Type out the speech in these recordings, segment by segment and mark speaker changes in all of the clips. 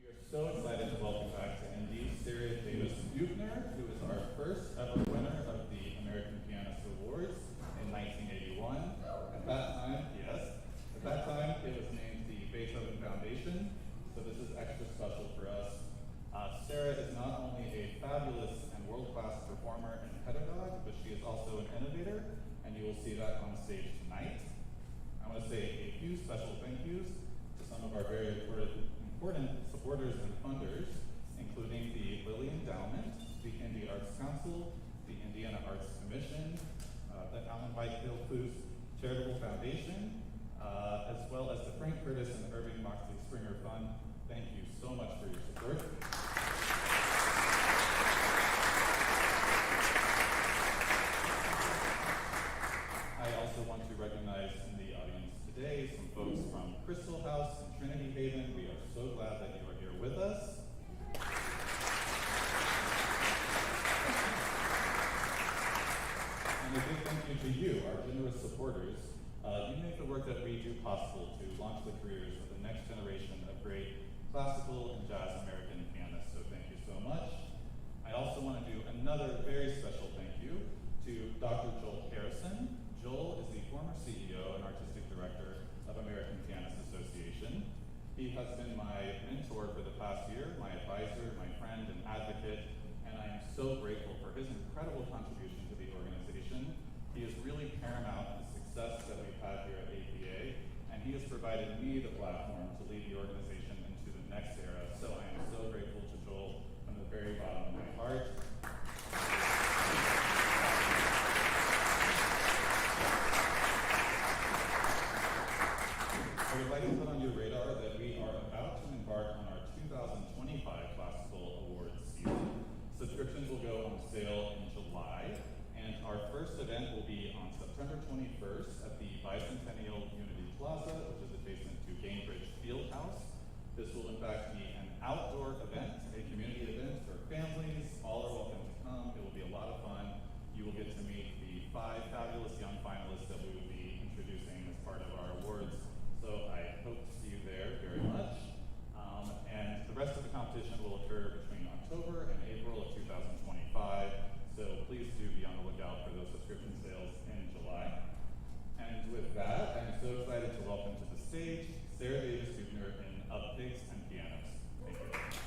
Speaker 1: We are so excited to welcome back to Indy Sara Davis Buecher, who is our first ever winner of the American Pianists Awards in 1981. At that time, it was named the Beethoven Foundation, so this is extra special for us. Sara is not only a fabulous and world-class performer and pedagogue, but she is also an innovator, and you will see that on stage tonight. I want to say a few special thank yous to some of our very important supporters and funders, including the Lilly Endowment, the Indie Arts Council, the Indiana Arts Commission, the Alan Whitefield Foods Charitable Foundation, as well as the Frank Curtis and Irving Moxley Springer Fund. Thank you so much for your support. I also want to recognize in the audience today some folks from Crystal House and Trinity Haven. We are so glad that you are here with us. And a big thank you to you, our generous supporters. You make the work that we do possible to launch the careers of the next generation of great classical and jazz American pianists, so thank you so much. I also want to do another very special thank you to Dr. Joel Harrison. Joel is the former CEO and artistic director of American Pianists Association. He has been my mentor for the past year, my advisor, my friend, and advocate, and I am so grateful for his incredible contribution to the organization. He is really paramount in the success that we've had here at APA, and he has provided me the platform to lead the organization into the next era, so I am so grateful to Joel from the very bottom of my heart. I would like to put on your radar that we are about to embark on our 2025 Classical Awards season. Subscriptions will go on sale in July, and our first event will be on September 21st at the Bicentennial Unity Plaza, which is adjacent to Gainbridge Fieldhouse. This will in fact be an outdoor event, a community event for families. All are welcome to come. It will be a lot of fun. You will get to meet the 5 fabulous young finalists that we will be introducing as part of our awards. So I hope to see you there very much. And the rest of the competition will occur between October and April of 2025. So please do be on the lookout for those subscription sales in July. And with that, I'm so excited to welcome to the stage Sara Davis Buecher in Up Pigs and Pianos. Thank you.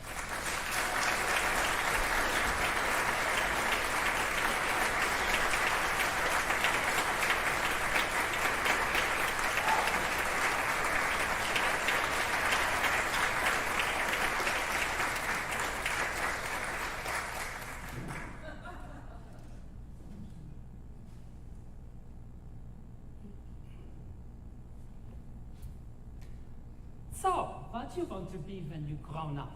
Speaker 2: So, what do you want to be when you grown up?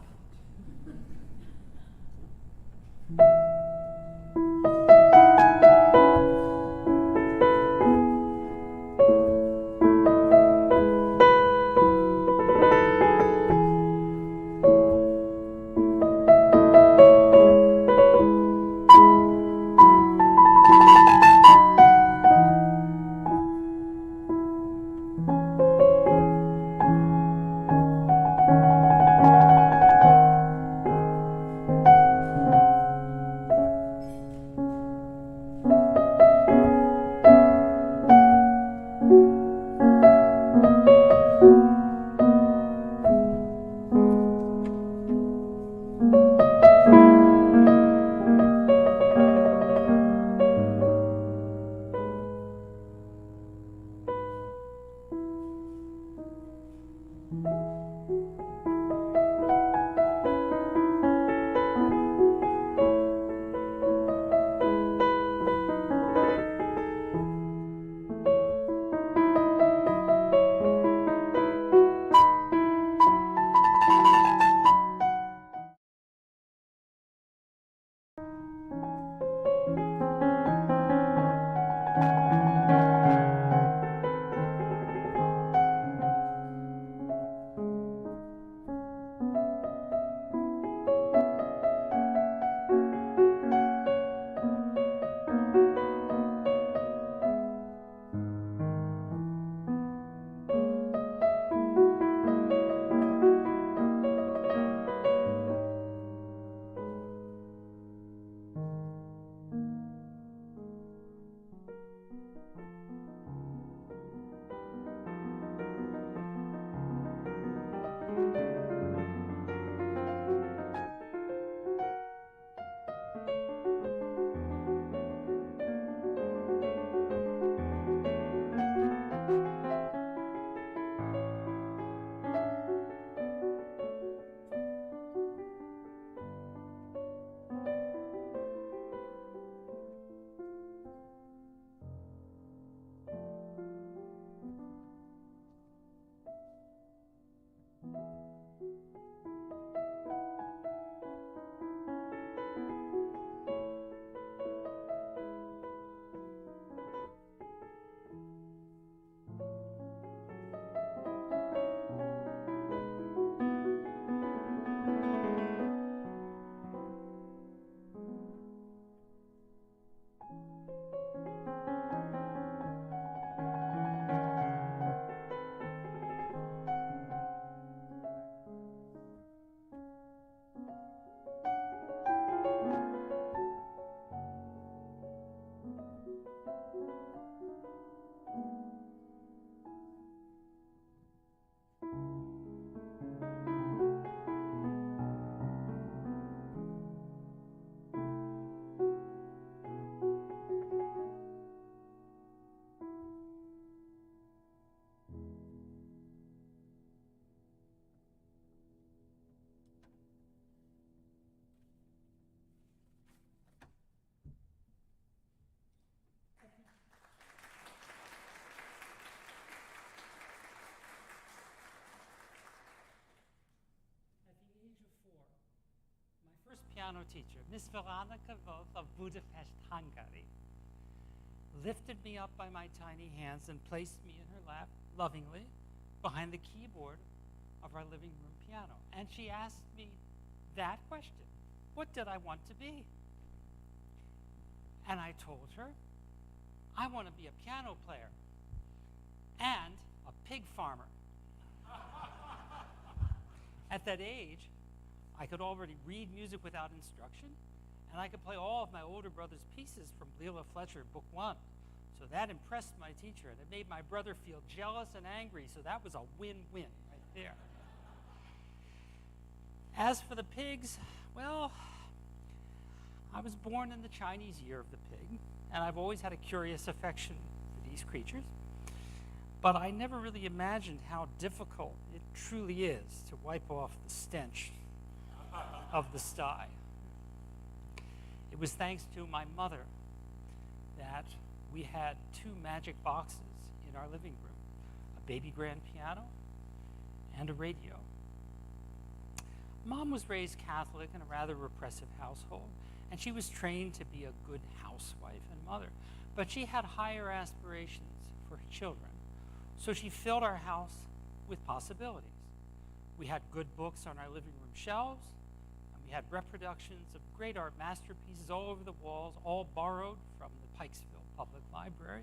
Speaker 2: piano teacher, Miss Veronica Wolf of Budapest, Hungary, lifted me up by my tiny hands and placed me in her lap, lovingly, behind the keyboard of our living room piano. And she asked me that question: what did I want to be? And I told her, I want to be a piano player and a pig farmer. At that age, I could already read music without instruction, and I could play all of my older brother's pieces from Leila Fletcher, Book 1. So that impressed my teacher, and it made my brother feel jealous and angry, so that was a win-win right there. As for the pigs, well, I was born in the Chinese year of the pig, and I've always had a curious affection for these creatures. But I never really imagined how difficult it truly is to wipe off the stench of the sty. It was thanks to my mother that we had 2 magic boxes in our living room, a baby grand piano and a radio. Mom was raised Catholic in a rather repressive household, and she was trained to be a good housewife and mother. But she had higher aspirations for her children, so she filled our house with possibilities. We had good books on our living room shelves, and we had reproductions of great art masterpieces all over the walls, all borrowed from the Pikesville Public Library.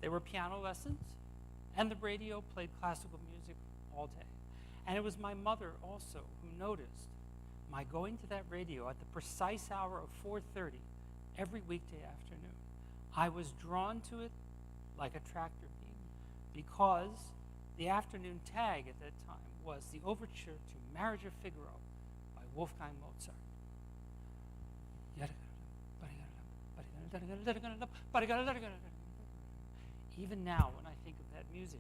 Speaker 2: There were piano lessons, and the radio played classical music all day. And it was my mother also who noticed my going to that radio at the precise hour of 4:30 every weekday afternoon. I was drawn to it like a tractor beam because the afternoon tag at that time was the overture to Marriage of Figaro by Wolfgang Mozart. Even now, when I think of that music,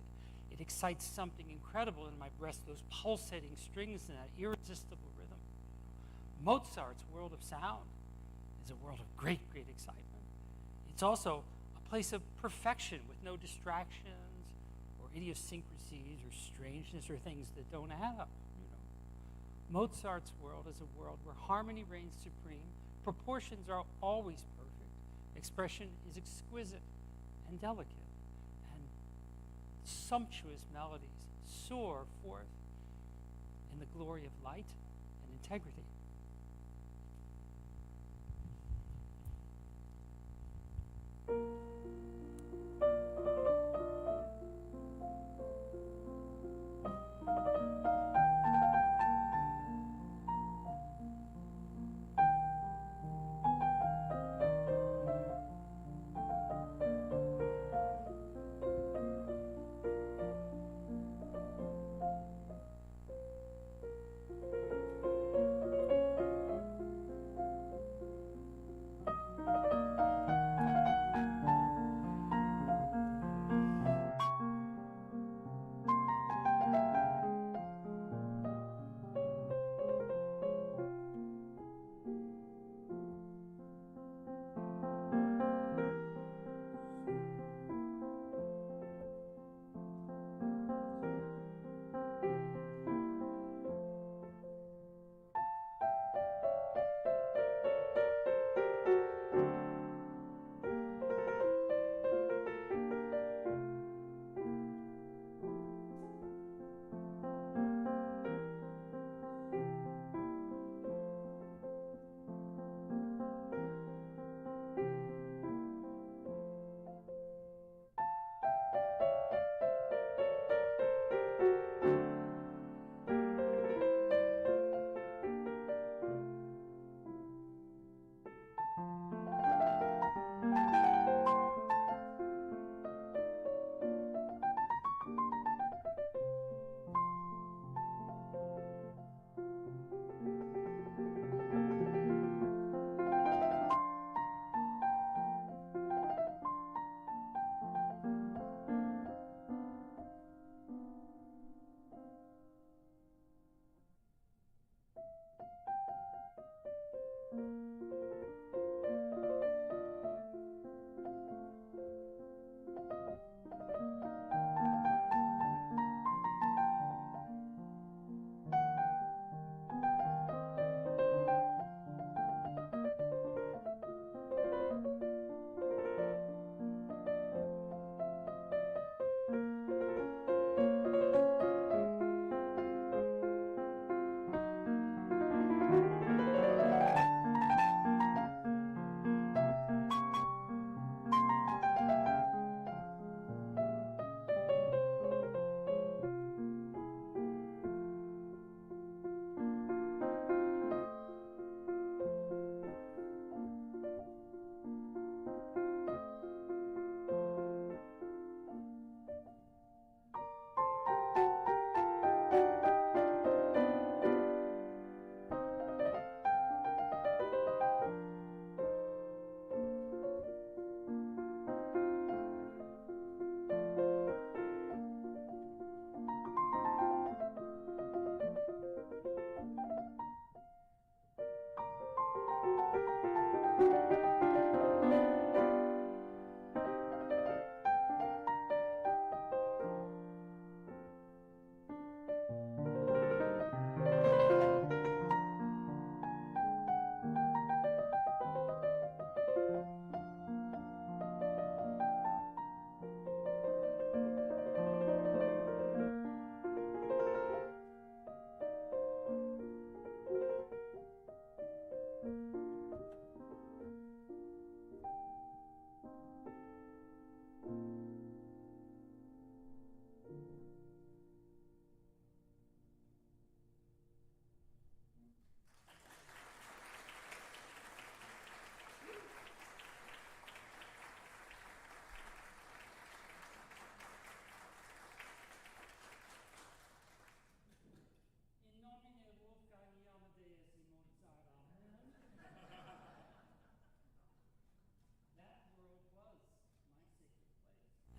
Speaker 2: it excites something incredible in my breast, those pulsating strings and that irresistible rhythm. Mozart's world of sound is a world of great, great excitement. It's also a place of perfection with no distractions or idiosyncrasies or strangeness or things that don't add up. Mozart's world is a world where harmony reigns supreme, proportions are always perfect, expression is exquisite and delicate, and sumptuous melodies soar forth in the glory of light and integrity.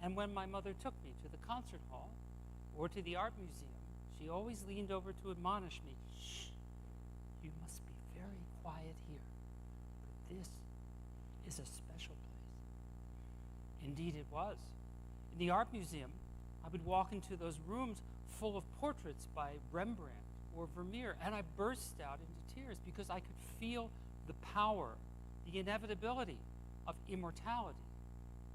Speaker 2: And when my mother took me to the concert hall or to the art museum, she always leaned over to admonish me, "Shh, you must be very quiet here. But this is a special place." Indeed it was. In the art museum, I would walk into those rooms full of portraits by Rembrandt or Vermeer, and I burst out into tears because I could feel the power, the inevitability of immortality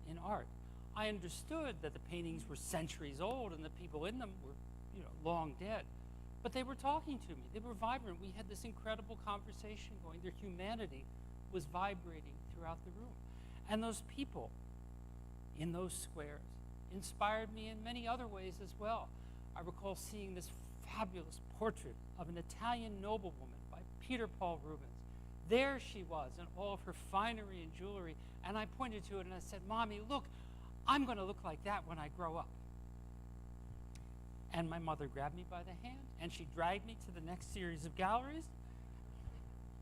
Speaker 2: in art. I understood that the paintings were centuries old and the people in them were, long dead. But they were talking to me. They were vibrant. We had this incredible conversation going. Their humanity was vibrating throughout the room. And those people in those squares inspired me in many other ways as well. I recall seeing this fabulous portrait of an Italian noblewoman by Peter Paul Rubens. There she was in all of her finery and jewelry, and I pointed to it and I said, "Mommy, look, I'm going to look like that when I grow up." And my mother grabbed me by the hand and she dragged me to the next series of galleries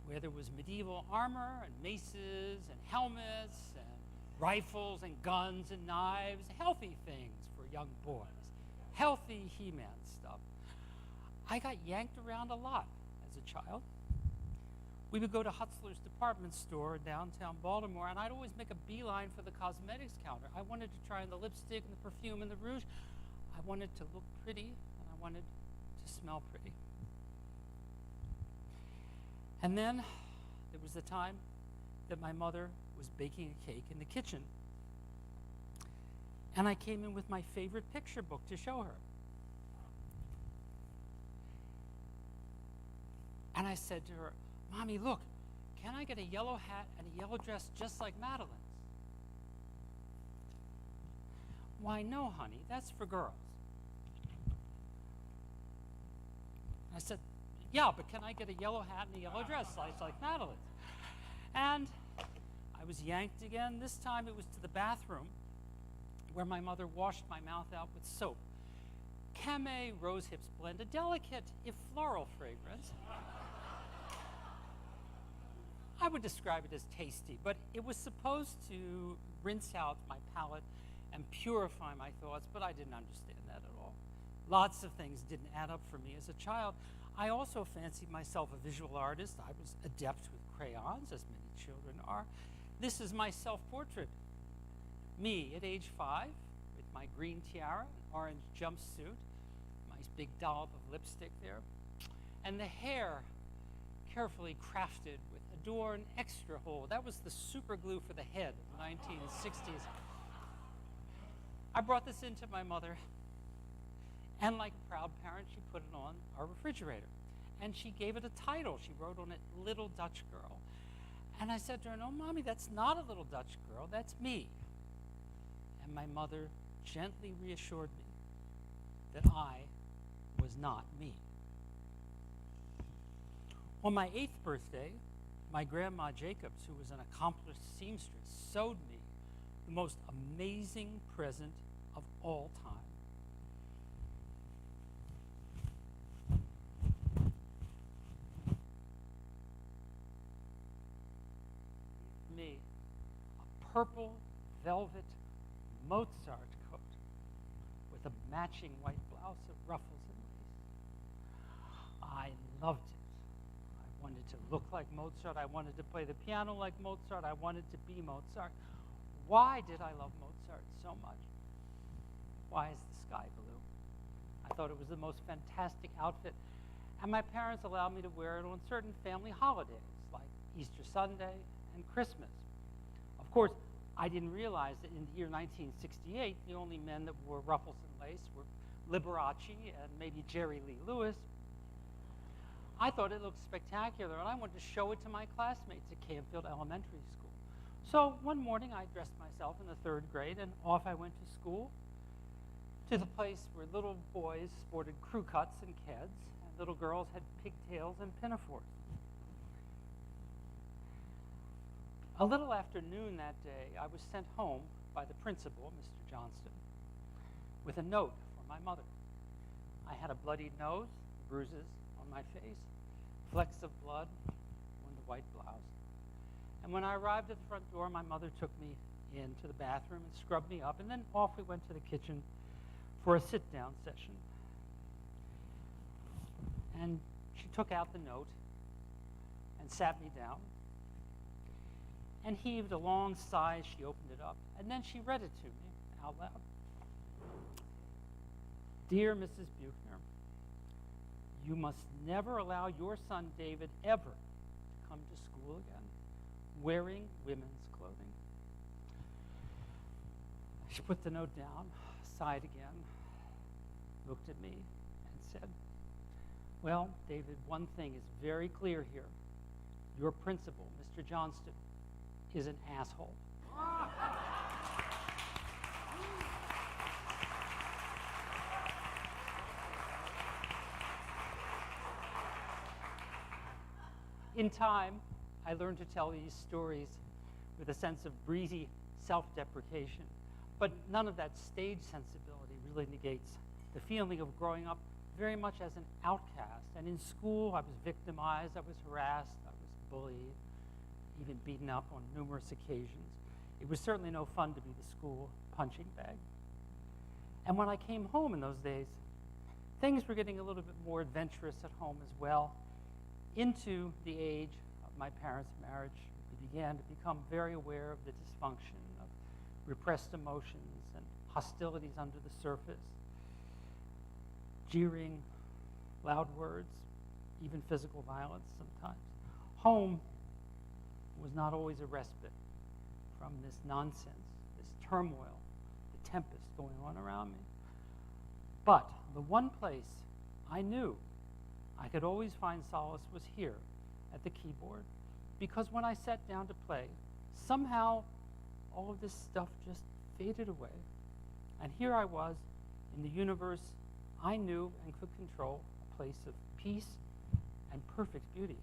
Speaker 2: where there was medieval armor and maces and helmets and rifles and guns and knives, healthy things for young boys, healthy He-Man stuff. I got yanked around a lot as a child. We would go to Hutzler's department store in downtown Baltimore, and I'd always make a beeline for the cosmetics counter. I wanted to try on the lipstick and the perfume and the rouge. I wanted to look pretty, and I wanted to smell pretty. And then there was the time that my mother was baking a cake in the kitchen, and I came in with my favorite picture book to show her. And I said to her, "Mommy, look, can I get a yellow hat and a yellow dress just like Madeline's?" "Why, no, honey, that's for girls." I said, "Yeah, but can I get a yellow hat and a yellow dress like Madeline's?" And I was yanked again. This time it was to the bathroom where my mother washed my mouth out with soap. Camay rose hips blend, a delicate, if floral fragrance. I would describe it as tasty, but it was supposed to rinse out my palate and purify my thoughts, but I didn't understand that at all. Lots of things didn't add up for me as a child. I also fancied myself a visual artist. I was adept with crayons, as many children are. This is my self-portrait. Me at age 5, with my green tiara, an orange jumpsuit, my big dollop of lipstick there, and the hair carefully crafted with adorned extra hole. That was the super glue for the head of the 1960s. I brought this in to my mother, and like a proud parent, she put it on our refrigerator. And she gave it a title. She wrote on it, "Little Dutch Girl." And I said to her, "No, Mommy, that's not a little Dutch girl, that's me." And my mother gently reassured me that I was not me. On my 8th birthday, my grandma Jacobs, who was an accomplished seamstress, sewed me the most amazing present of all time. Me, a purple velvet Mozart coat with a matching white blouse of ruffles and lace. I loved it. I wanted to look like Mozart. I wanted to play the piano like Mozart. I wanted to be Mozart. Why did I love Mozart so much? Why is the sky blue? I thought it was the most fantastic outfit. And my parents allowed me to wear it on certain family holidays, like Easter Sunday and Christmas. Of course, I didn't realize that in the year 1968, the only men that wore ruffles and lace were Liberace and maybe Jerry Lee Lewis. I thought it looked spectacular, and I wanted to show it to my classmates at Canfield Elementary School. So one morning, I dressed myself in the 3rd grade, and off I went to school, to the place where little boys sported crew cuts and keds, and little girls had pigtails and pinafores. A little after noon that day, I was sent home by the principal, Mr. Johnston, with a note for my mother. I had a bloodied nose, bruises on my face, flecks of blood on the white blouse. And when I arrived at the front door, my mother took me into the bathroom and scrubbed me up, and then off we went to the kitchen for a sit-down session. And she took out the note and sat me down and heaved a long sigh as she opened it up, and then she read it to me out loud. Dear Mrs. Buechner, you must never allow your son David ever to come to school again wearing women's clothing. She put the note down, sighed again, looked at me, and said, well, David, one thing is very clear here. Your principal, Mr. Johnston, is an asshole. In time, I learned to tell these stories with a sense of breezy self-deprecation, but none of that stage sensibility really negates the feeling of growing up very much as an outcast. And in school, I was victimized, I was harassed, I was bullied, even beaten up on numerous occasions. It was certainly no fun to be the school punching bag. And when I came home in those days, things were getting a little bit more adventurous at home as well. Into the age of my parents' marriage, we began to become very aware of the dysfunction of repressed emotions and hostilities under the surface, jeering, loud words, even physical violence sometimes. Home was not always a respite from this nonsense, this turmoil, the tempest going on around me. But the one place I knew I could always find solace was here at the keyboard, because when I sat down to play, somehow all of this stuff just faded away. And here I was in the universe I knew and could control, a place of peace and perfect beauty.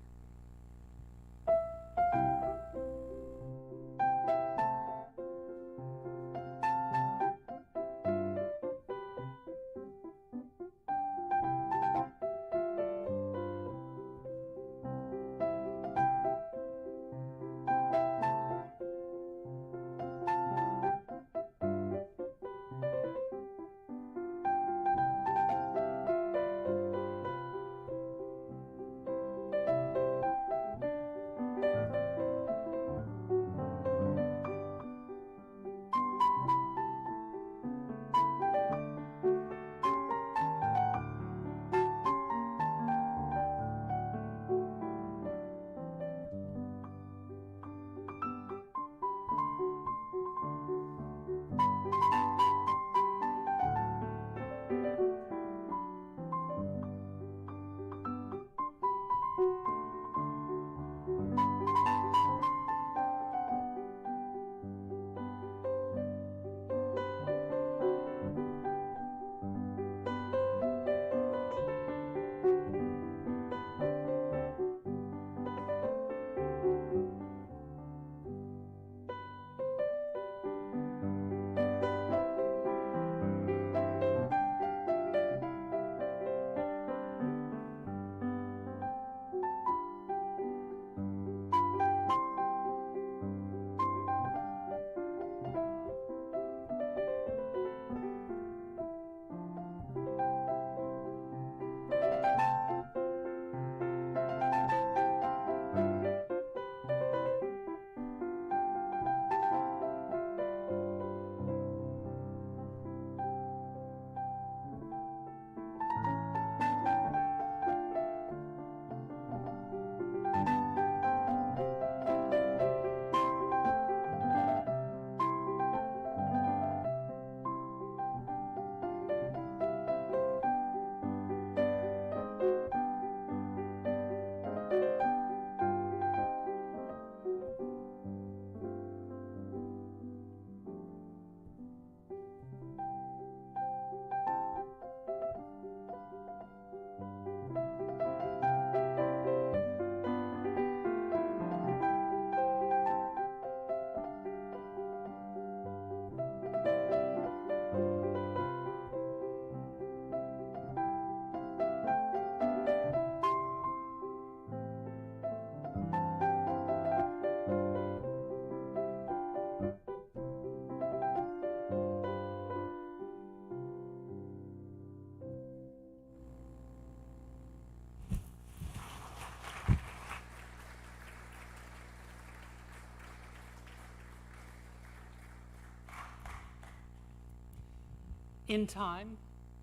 Speaker 2: In time,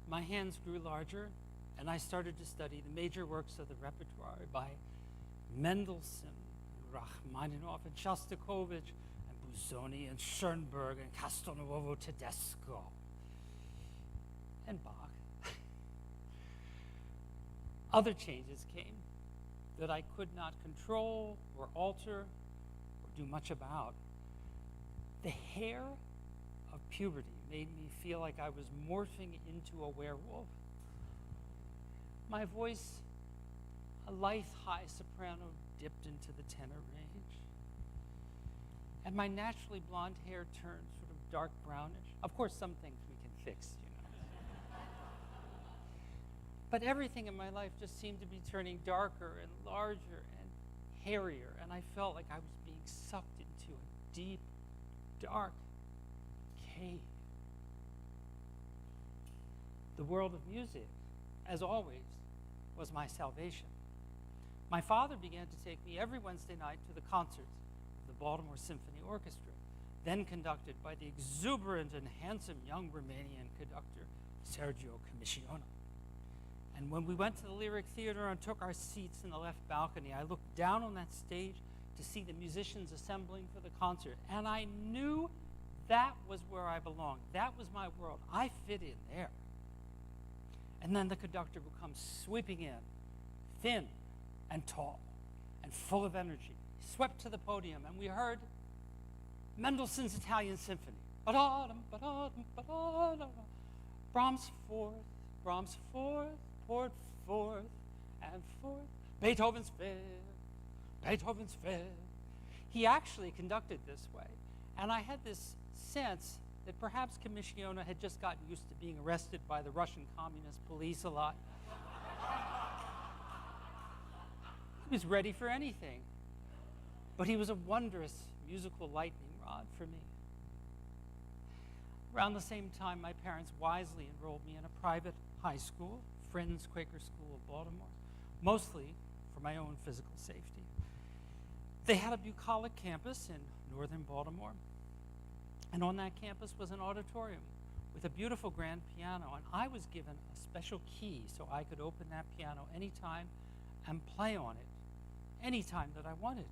Speaker 2: my hands grew larger, and I started to study the major works of the repertoire by Mendelssohn, Rachmaninoff, and Shostakovich, and Busoni, and Schoenberg, and Castelnuovo Tedesco, and Bach. Other changes came that I could not control or alter or do much about. The hair of puberty made me feel like I was morphing into a werewolf. My voice, a lithe high soprano, dipped into the tenor range. And my naturally blonde hair turned sort of dark brownish. Of course, some things we can fix, you know. But everything in my life just seemed to be turning darker and larger and hairier, and I felt like I was being sucked into a deep, dark cave. The world of music, as always, was my salvation. My father began to take me every Wednesday night to the concerts of the Baltimore Symphony Orchestra, then conducted by the exuberant and handsome young Romanian conductor, Sergio Commissiono. And when we went to the Lyric Theater and took our seats in the left balcony, I looked down on that stage to see the musicians assembling for the concert, and I knew that was where I belonged. That was my world. I fit in there. And then the conductor would come sweeping in, thin and tall and full of energy. He swept to the podium, and we heard Mendelssohn's Italian Symphony. Brahms forth, poured forth and forth. Beethoven's Fifth. He actually conducted this way, and I had this sense that perhaps Commissiono had just gotten used to being arrested by the Russian communist police a lot. He was ready for anything, but he was a wondrous musical lightning rod for me. Around the same time, my parents wisely enrolled me in a private high school, Friends Quaker School of Baltimore, mostly for my own physical safety. They had a bucolic campus in northern Baltimore, and on that campus was an auditorium with a beautiful grand piano, and I was given a special key so I could open that piano anytime and play on it anytime that I wanted.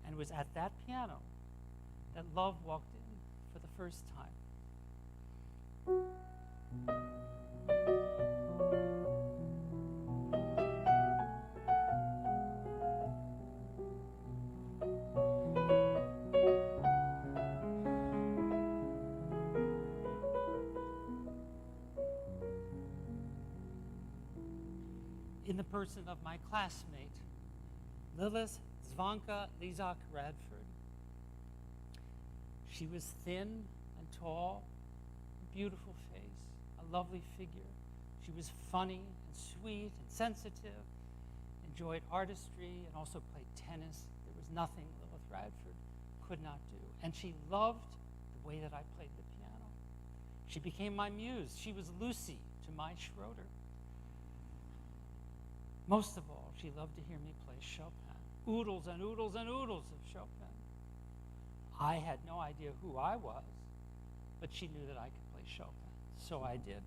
Speaker 2: And it was at that piano that love walked in for the first time. In the person of my classmate, Lilith Zvanka Lizak Radford. She was thin and tall, a beautiful face, a lovely figure. She was funny and sweet and sensitive, enjoyed artistry, and also played tennis. There was nothing Lilith Radford could not do. And she loved the way that I played the piano. She became my muse. She was Lucy to my Schroeder. Most of all, she loved to hear me play Chopin. Oodles and oodles and oodles of Chopin. I had no idea who I was, but she knew that I could play Chopin, so I did.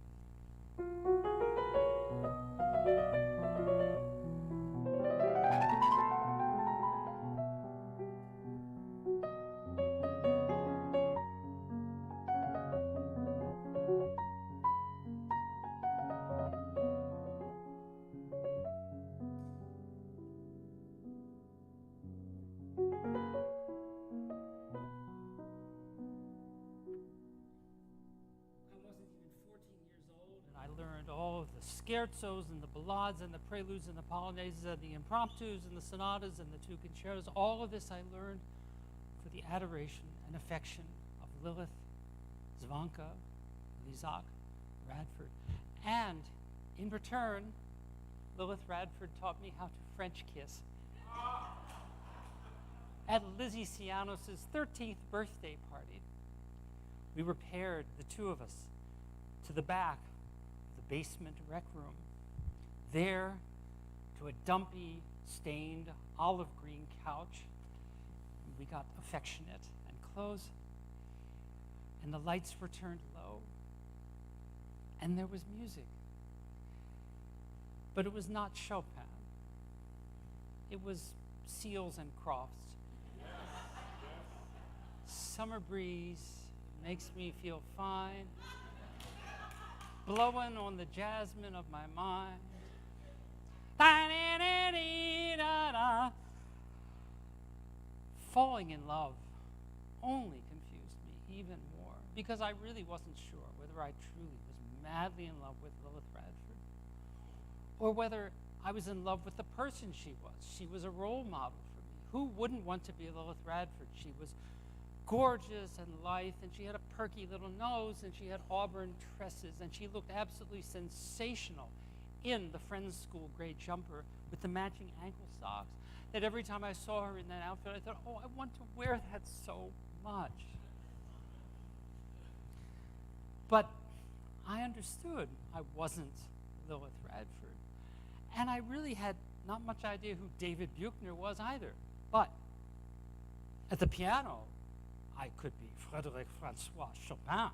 Speaker 2: Scherzos and the ballades and the preludes and the polonaises and the impromptus and the sonatas and the two concertos. All of this I learned for the adoration and affection of Lilith Zvanka Lizak Radford. And in return, Lilith Radford taught me how to French kiss. At Lizzie Cianos' 13th birthday party, we were paired, the two of us, to the back basement rec room. There, to a dumpy, stained, olive green couch, we got affectionate and close, and the lights were turned low, and there was music. But it was not Chopin. It was Seals and Crofts. Summer breeze makes me feel fine, blowing on the jasmine of my mind. Falling in love only confused me even more, because I really wasn't sure whether I truly was madly in love with Lilith Radford, or whether I was in love with the person she was. She was a role model for me. Who wouldn't want to be Lilith Radford? She was gorgeous and lithe, and she had a perky little nose, and she had auburn tresses, and she looked absolutely sensational in the Friends School gray jumper with the matching ankle socks, that every time I saw her in that outfit, I thought, oh, I want to wear that so much. But I understood I wasn't Lilith Radford. And I really had not much idea who David Buechner was either. But at the piano, I could be Frédéric Francois Chopin.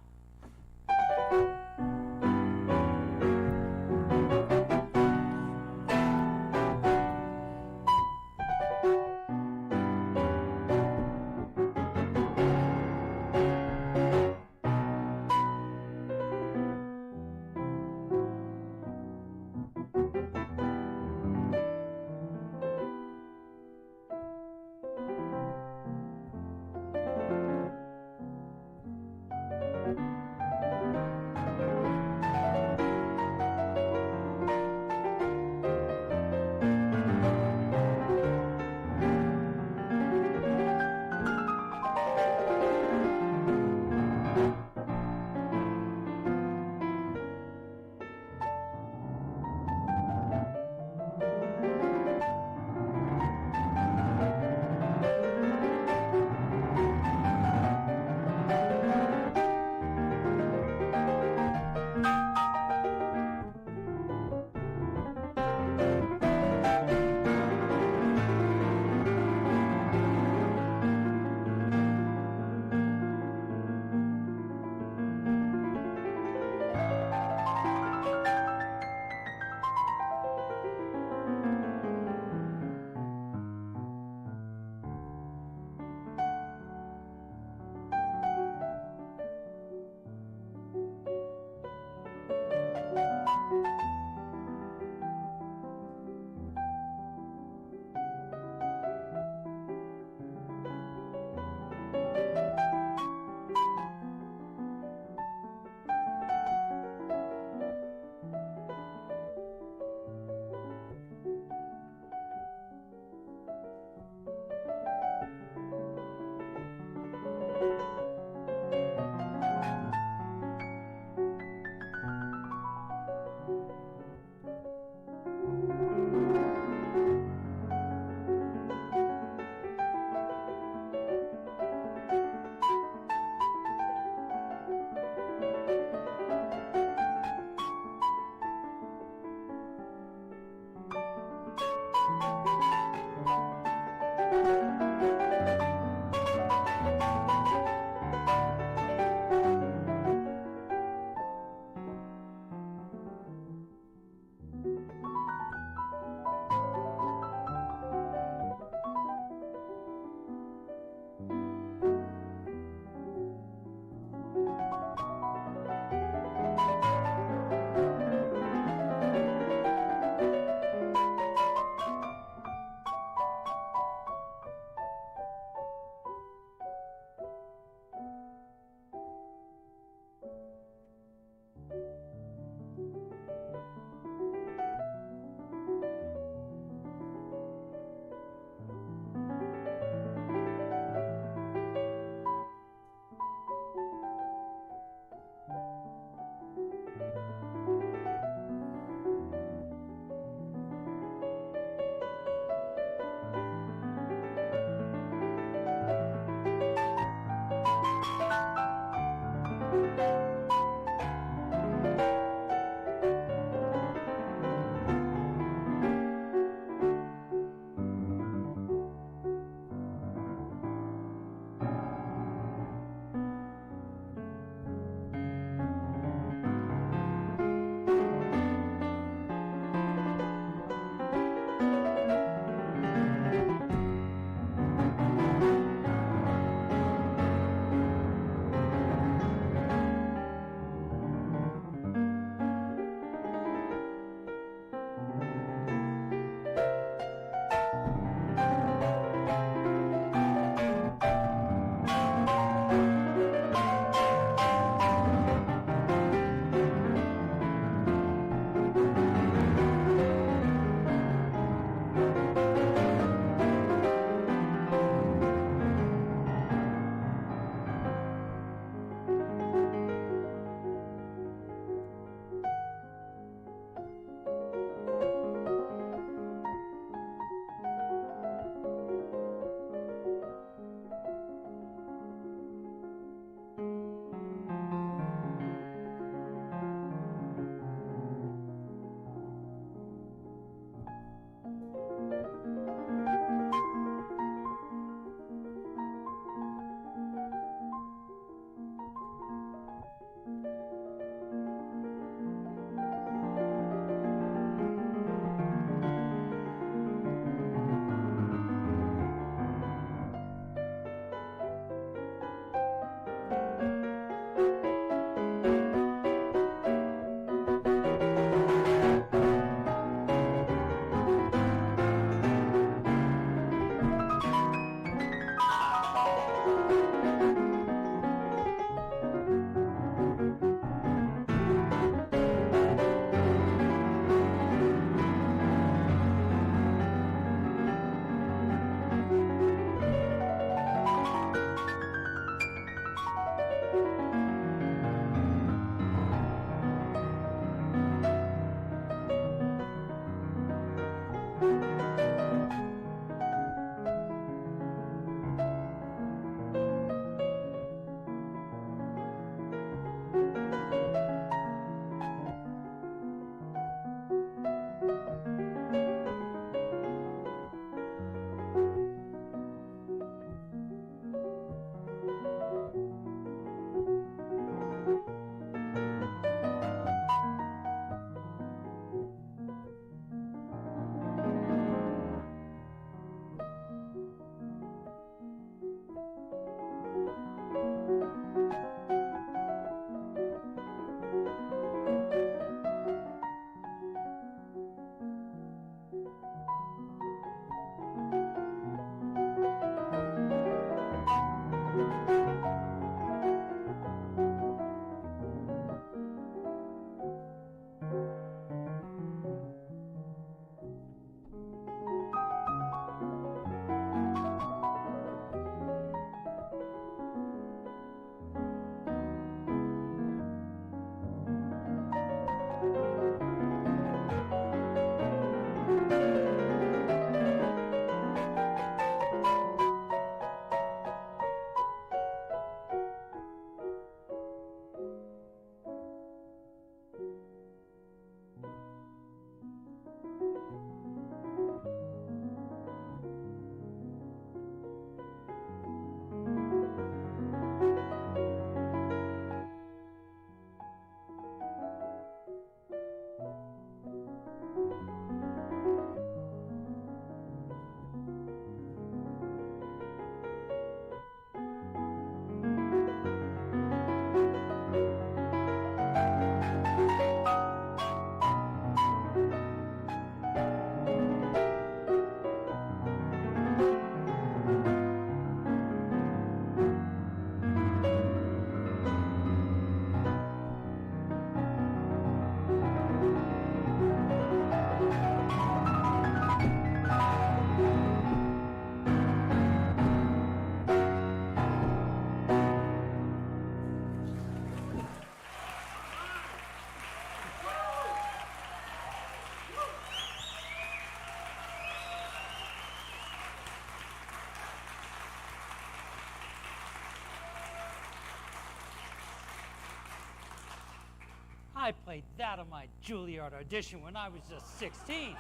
Speaker 2: I played that on my Juilliard audition when I was just 16.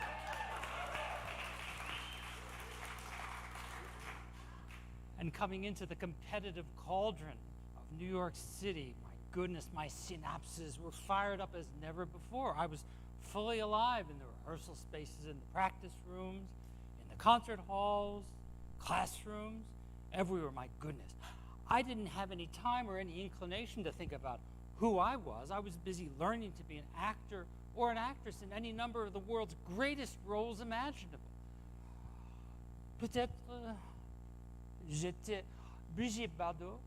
Speaker 2: And coming into the competitive cauldron of New York City, my goodness, my synapses were fired up as never before. I was fully alive in the rehearsal spaces, in the practice rooms, in the concert halls, classrooms, everywhere, my goodness. I didn't have any time or any inclination to think about who I was. I was busy learning to be an actor or an actress in any number of the world's greatest roles imaginable. Peut-être j'étais Brigitte Bardot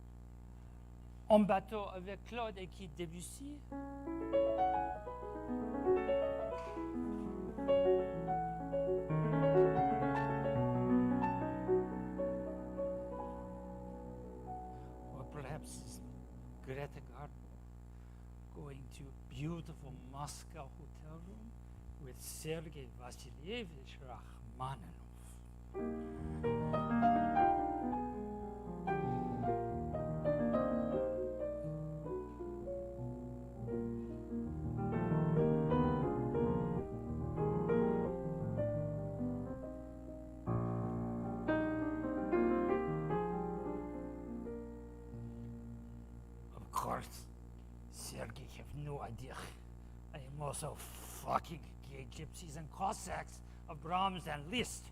Speaker 2: en bateau avec Claude et qui Debussy. Or perhaps Greta Garbo going to beautiful Moscow hotel room with Sergei Vasilyevich Rachmaninoff. Of course, Sergei, you have no idea. I am also fucking gay gypsies and Cossacks of Brahms and Liszt.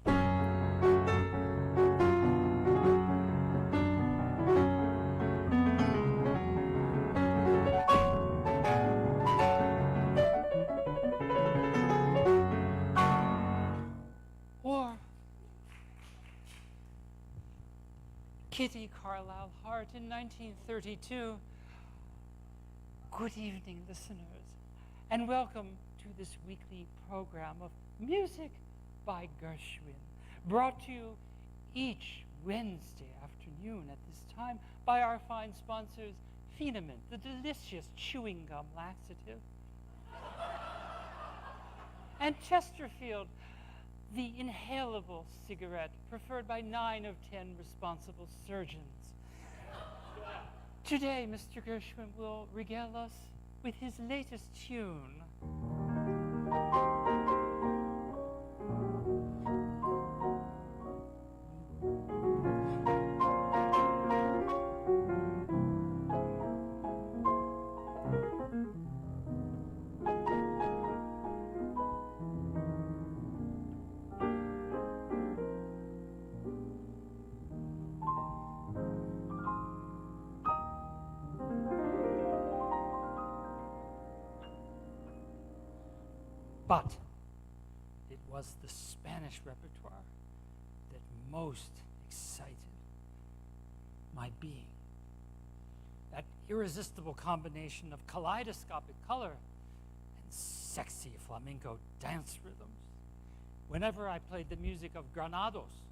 Speaker 2: Or Kitty Carlisle Hart in 1932. Good evening, listeners, and welcome to this weekly program of Music by Gershwin, brought to you each Wednesday afternoon at this time by our fine sponsors, Phenamint, the delicious chewing gum laxative, and Chesterfield, the inhalable cigarette preferred by 9 of 10 responsible surgeons. Today, Mr. Gershwin will regale us with his latest tune. But it was the Spanish repertoire that most excited my being. That irresistible combination of kaleidoscopic color and sexy flamenco dance rhythms. Whenever I played the music of Granados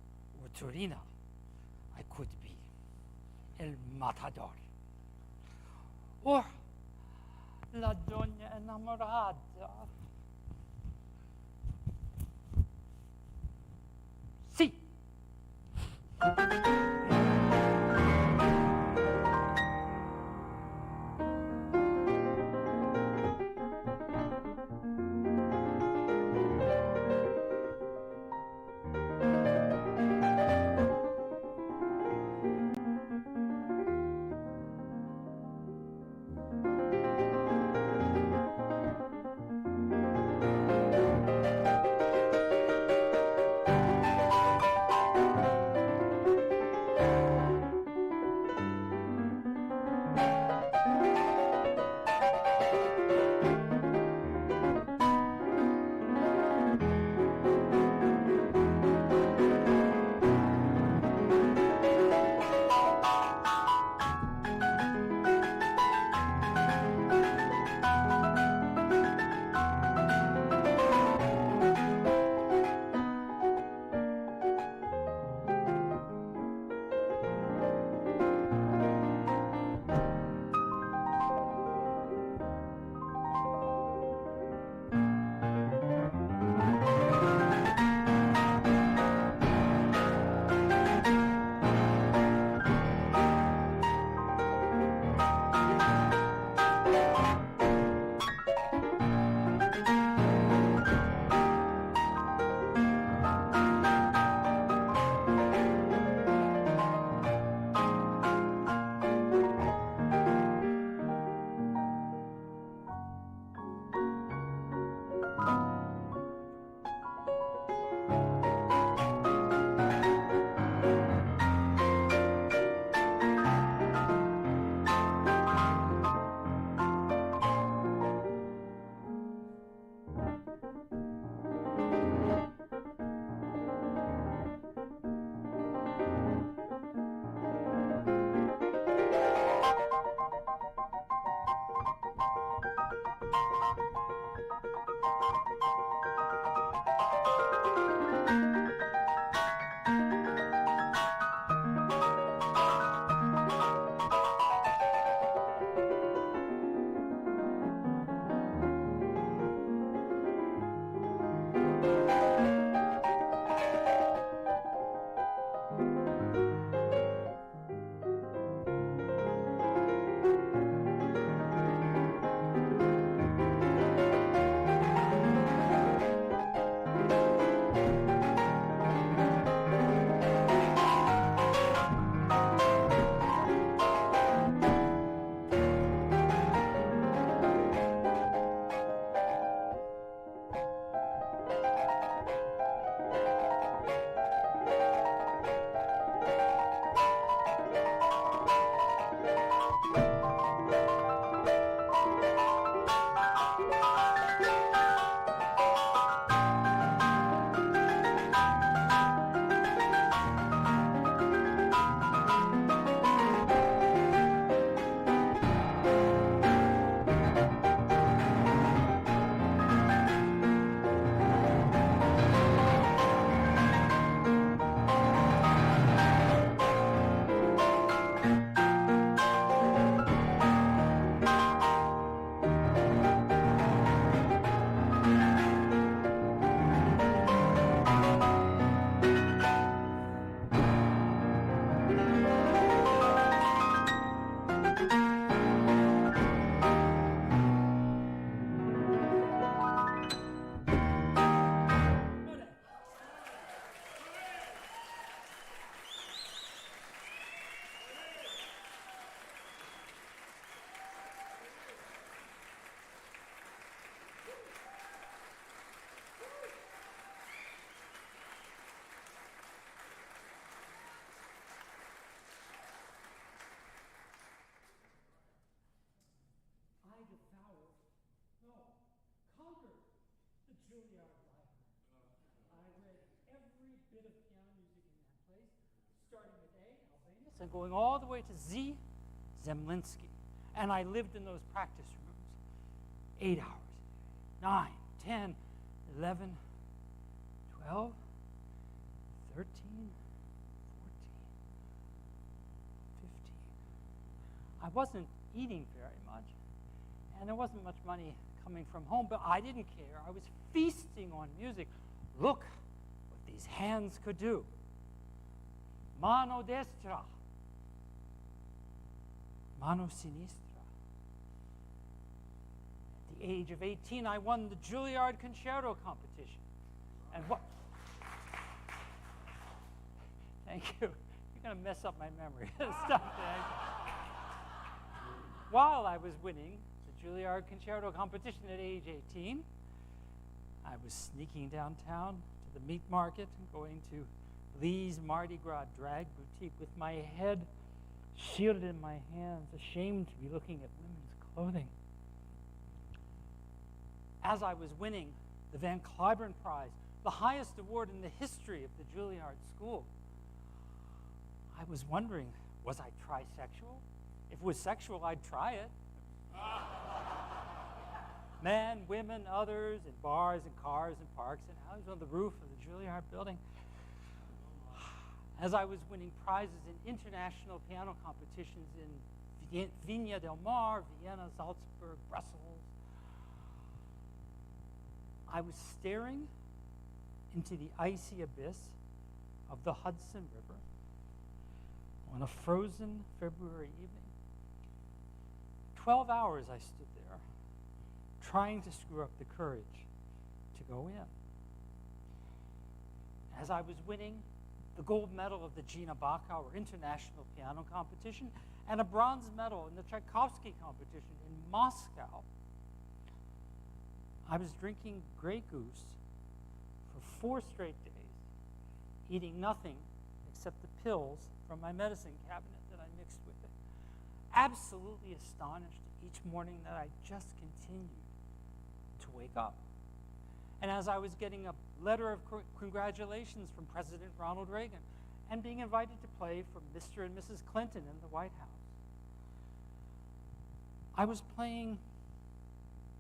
Speaker 2: or Turina, I could be El Matador. Or La Donna Enamorada. Sí. Conquered the Juilliard library. I read every bit of piano music in that place, starting with A, Albenius, and going all the way to Z, Zemlinsky. And I lived in those practice rooms 8 hours, 9, 10, 11, 12, 13, 14, 15. I wasn't eating very much, and there wasn't much money coming from home, but I didn't care. I was feasting on music. Look what these hands could do. Mano destra, mano sinistra. At the age of 18, I won the Juilliard Concerto competition. And what? Thank you. You're going to mess up my memory. Stop that. While I was winning the Juilliard Concerto competition at age 18, I was sneaking downtown to the meat market and going to Lee's Mardi Gras drag boutique with my head shielded in my hands, ashamed to be looking at women's clothing. As I was winning the Van Cliburn Prize, the highest award in the history of the Juilliard School, I was wondering, was I trisexual? If it was sexual, I'd try it. Men, women, others, in bars and cars and parks, and I was on the roof of the Juilliard building. As I was winning prizes in international piano competitions in Viña del Mar, Vienna, Salzburg, Brussels, I was staring into the icy abyss of the Hudson River on a frozen February evening. 12 hours I stood there, trying to screw up the courage to go in. As I was winning the gold medal of the Gina Bachauer International Piano Competition and a bronze medal in the Tchaikovsky competition in Moscow, I was drinking Grey Goose for 4 straight days, eating nothing except the pills from my medicine cabinet that I mixed with it, absolutely astonished each morning that I just continued to wake up. And as I was getting a letter of congratulations from President Ronald Reagan and being invited to play for Mr. and Mrs. Clinton in the White House, I was playing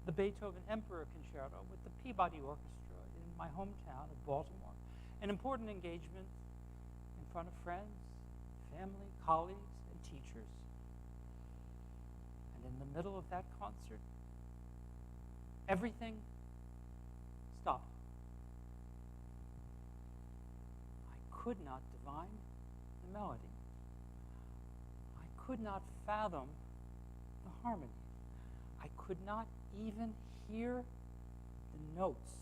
Speaker 2: the Beethoven Emperor Concerto with the Peabody Orchestra in my hometown of Baltimore, an important engagement in front of friends, family, colleagues, and teachers. And in the middle of that concert, everything stopped. could not divine the melody. I could not fathom the harmony. I could not even hear the notes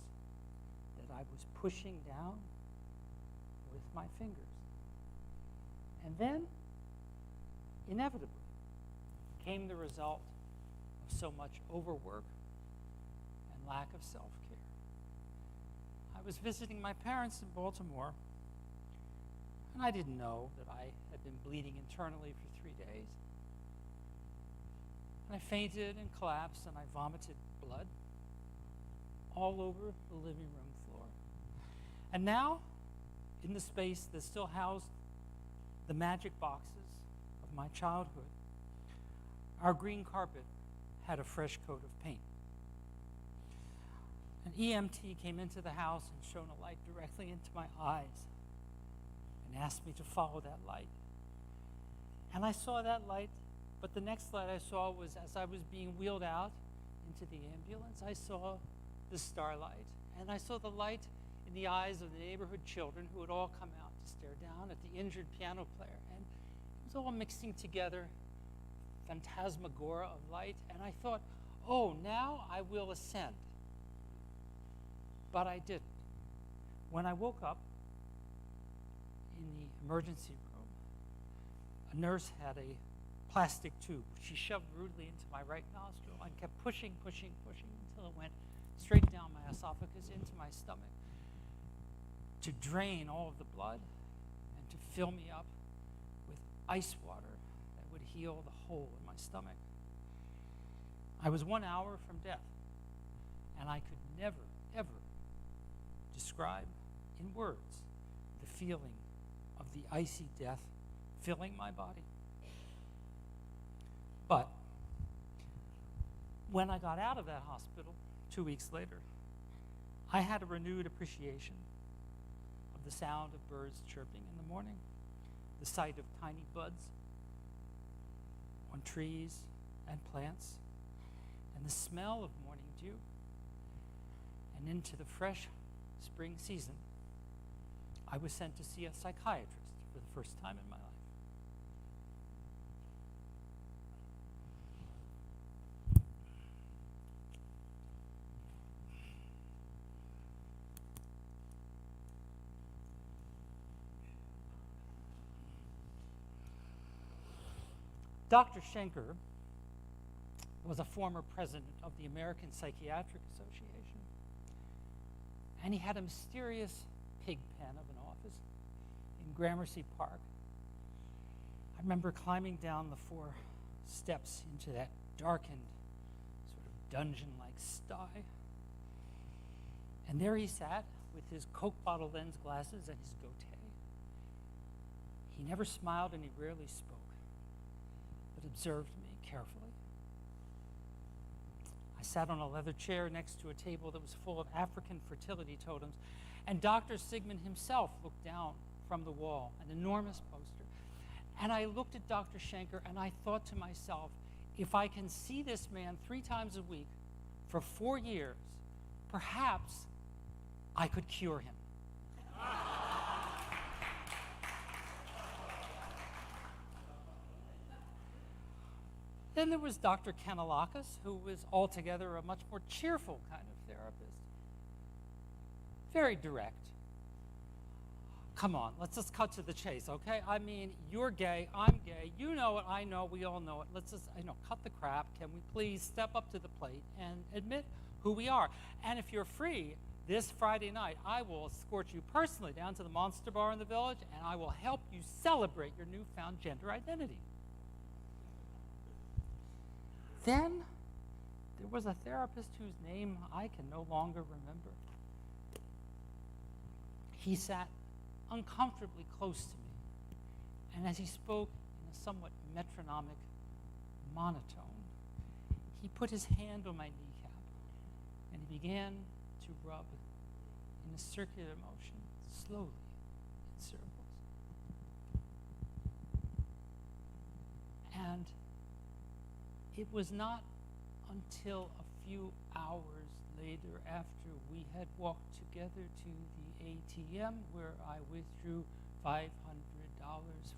Speaker 2: that I was pushing down with my fingers. And then, inevitably, came the result of so much overwork and lack of self-care. I was visiting my parents in Baltimore, and I didn't know that I had been bleeding internally for 3 days. And I fainted and collapsed, and I vomited blood all over the living room floor. And now, in the space that still housed the magic boxes of my childhood, our green carpet had a fresh coat of paint. An EMT came into the house and shone a light directly into my eyes and asked me to follow that light. And I saw that light, but the next light I saw was as I was being wheeled out into the ambulance, I saw the starlight. And I saw the light in the eyes of the neighborhood children who had all come out to stare down at the injured piano player. And it was all mixing together, phantasmagoria of light. And I thought, oh, now I will ascend. But I didn't. When I woke up in the emergency room, a nurse had a plastic tube. She shoved rudely into my right nostril and kept pushing until it went straight down my esophagus into my stomach to drain all of the blood and to fill me up with ice water that would heal the hole in my stomach. I was 1 hour from death, and I could never, ever describe in words the feeling of the icy death filling my body. But when I got out of that hospital 2 weeks later, I had a renewed appreciation of the sound of birds chirping in the morning, the sight of tiny buds on trees and plants, and the smell of morning dew. And into the fresh spring season, I was sent to see a psychiatrist for the first time in my life. Dr. Schenker was a former president of the American Psychiatric Association, and he had a mysterious pig pen of an office in Gramercy Park. I remember climbing down the 4 steps into that darkened, sort of dungeon-like sty, and there he sat with his Coke bottle lens glasses and his goatee. He never smiled and he rarely spoke, but observed me carefully. I sat on a leather chair next to a table that was full of African fertility totems, and Dr. Sigmund himself looked down from the wall, an enormous poster. And I looked at Dr. Schenker and I thought to myself, if I can see this man 3 times a week for 4 years, perhaps I could cure him. Then there was Dr. Kanalakis, who was altogether a much more cheerful kind of therapist. Very direct. Come on, let's just cut to the chase, okay? I mean, you're gay, I'm gay, you know it, I know, we all know it. Let's just, cut the crap. Can we please step up to the plate and admit who we are? And if you're free, this Friday night, I will escort you personally down to the Monster Bar in the Village, and I will help you celebrate your newfound gender identity. Then there was a therapist whose name I can no longer remember. He sat uncomfortably close to me, and as he spoke in a somewhat metronomic monotone, he put his hand on my kneecap, and he began to rub in a circular motion, slowly, in circles. And it was not until a few hours later, after we had walked together to the ATM where I withdrew $500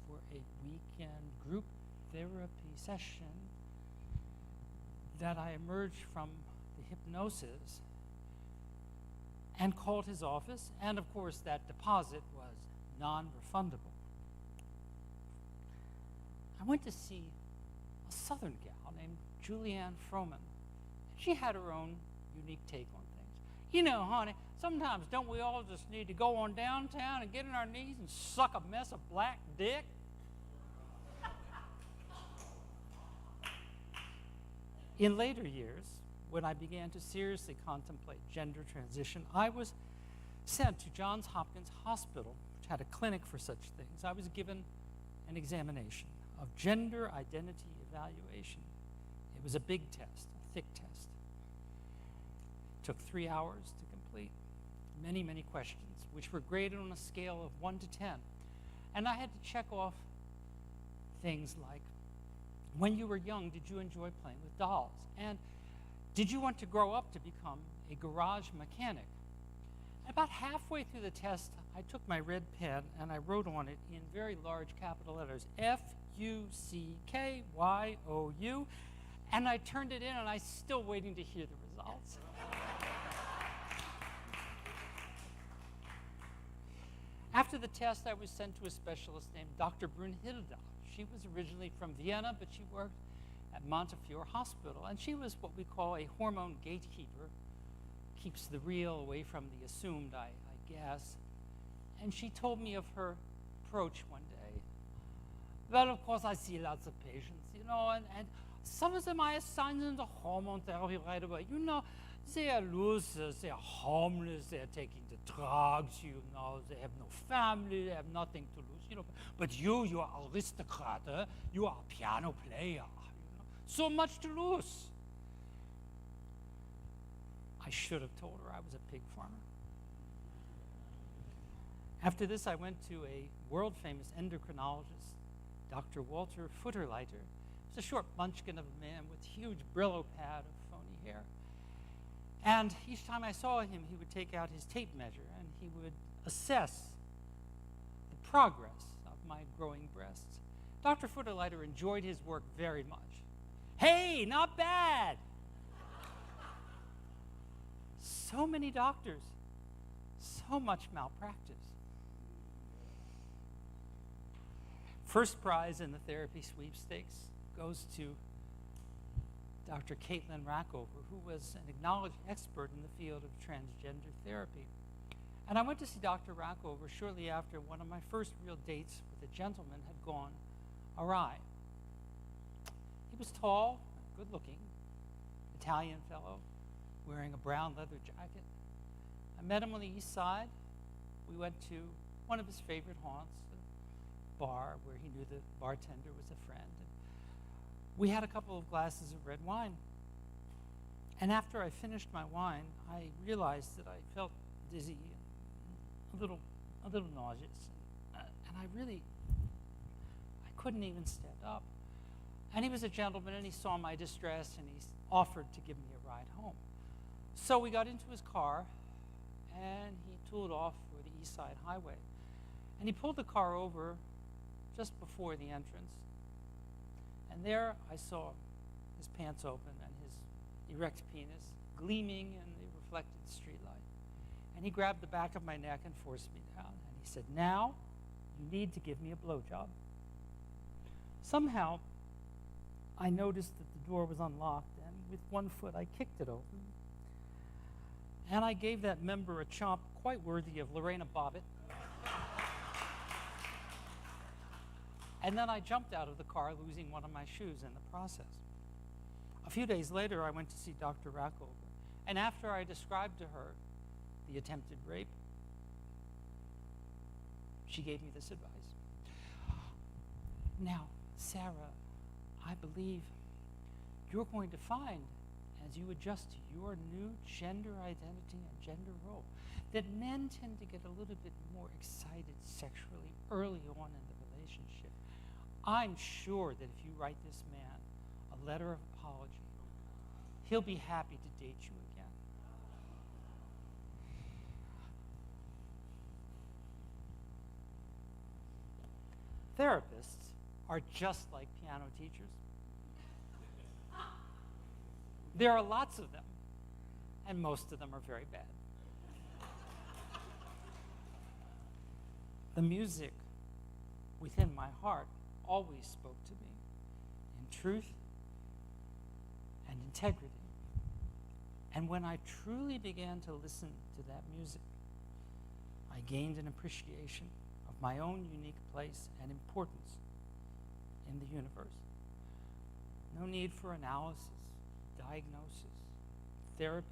Speaker 2: for a weekend group therapy session that I emerged from the hypnosis and called his office, and of course that deposit was non-refundable. I went to see a Southern gal named Julianne Froman. She had her own unique take on things. You know, honey, sometimes don't we all just need to go on downtown and get on our knees and suck a mess of black dick? In later years, when I began to seriously contemplate gender transition, I was sent to Johns Hopkins Hospital, which had a clinic for such things. I was given an examination of gender identity evaluation. It was a big test, a thick test. It took 3 hours to complete. Many, many questions, which were graded on a scale of 1 to 10. And I had to check off things like, when you were young, did you enjoy playing with dolls? And did you want to grow up to become a garage mechanic? About halfway through the test, I took my red pen and I wrote on it in very large capital letters, F-U-C-K-Y-O-U, and I turned it in and I'm still waiting to hear the results. After the test, I was sent to a specialist named Dr. Brunhilde. She was originally from Vienna, but she worked at Montefiore Hospital, and she was what we call a hormone gatekeeper, keeps the real away from the assumed, I guess. And she told me of her approach one day. Well, of course, I see lots of patients, you know, and some of them I assign them to hormone therapy right away. You know, they are losers, they are homeless, they are taking the drugs, you know, they have no family, they have nothing to lose, you know. But you are aristocrat, you are a piano player, you know, so much to lose. I should have told her I was a pig farmer. After this, I went to a world-famous endocrinologist, Dr. Walter Futterleiter. He was a short munchkin of a man with a huge Brillo pad of phony hair. And each time I saw him, he would take out his tape measure and he would assess the progress of my growing breasts. Dr. Futterleiter enjoyed his work very much. Hey, not bad! So many doctors, so much malpractice. First prize in the therapy sweepstakes goes to Dr. Caitlin Rackover, who was an acknowledged expert in the field of transgender therapy. And I went to see Dr. Rackover shortly after one of my first real dates with a gentleman had gone awry. He was tall, good-looking, Italian fellow, wearing a brown leather jacket. I met him on the east side. We went to one of his favorite haunts, a bar where he knew the bartender was a friend. And we had a couple of glasses of red wine. And after I finished my wine, I realized that I felt dizzy and a little nauseous. And I couldn't even stand up. And he was a gentleman, and he saw my distress, and he offered to give me a ride home. So we got into his car, and he tooled off for the East Side Highway. And he pulled the car over just before the entrance. And there I saw his pants open and his erect penis gleaming in the reflected streetlight. And he grabbed the back of my neck and forced me down. And he said, "Now you need to give me a blowjob." Somehow, I noticed that the door was unlocked, and with one foot I kicked it open. And I gave that member a chomp quite worthy of Lorena Bobbitt. And then I jumped out of the car, losing one of my shoes in the process. A few days later, I went to see Dr. Rackover. And after I described to her the attempted rape, she gave me this advice. "Now, Sarah, I believe you're going to find, as you adjust to your new gender identity and gender role, that men tend to get a little bit more excited sexually early on in the relationship. I'm sure that if you write this man a letter of apology, he'll be happy to date you again." Therapists are just like piano teachers. There are lots of them, and most of them are very bad. The music within my heart always spoke to me in truth and integrity. And when I truly began to listen to that music, I gained an appreciation of my own unique place and importance in the universe. No need for analysis, diagnosis, therapists.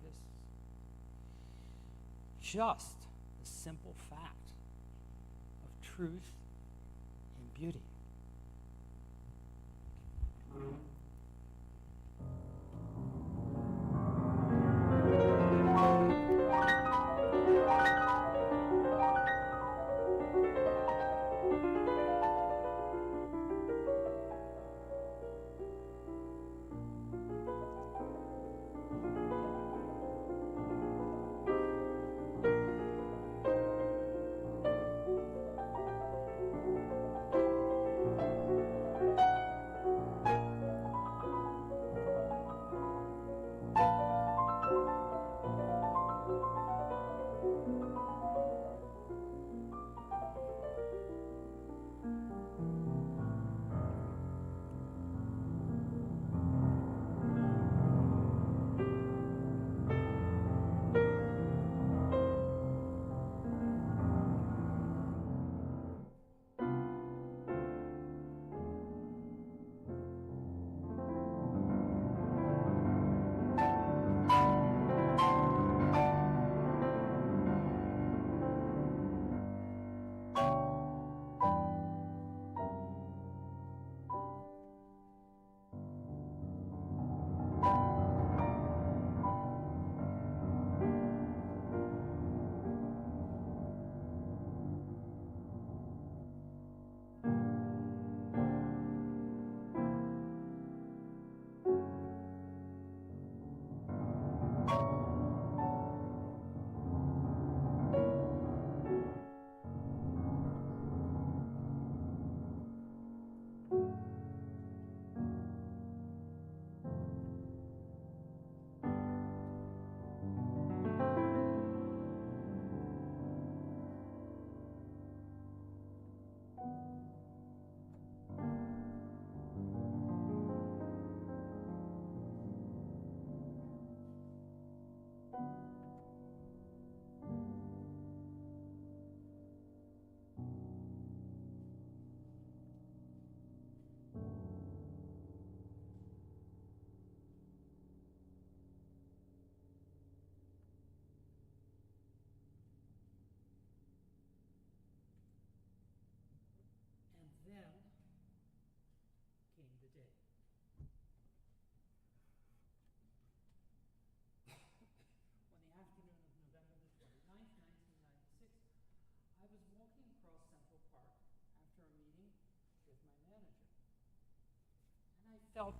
Speaker 2: Just the simple fact of truth and beauty. And then came the day. On the afternoon of November the 29th, 1996, I was walking across Central Park after a meeting with my manager. And I felt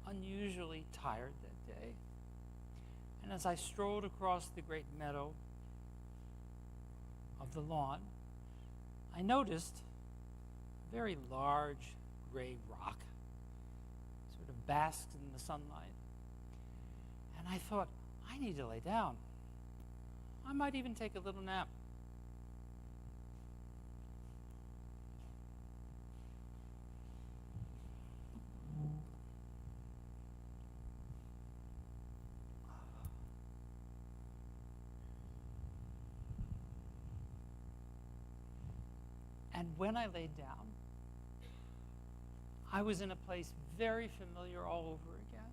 Speaker 2: unusually tired that day. And as I strolled across the great meadow of the lawn, I noticed a very large gray rock, sort of basked in the sunlight. And I thought, I need to lay down. I might even take a little nap. And when I laid down, I was in a place very familiar all over again,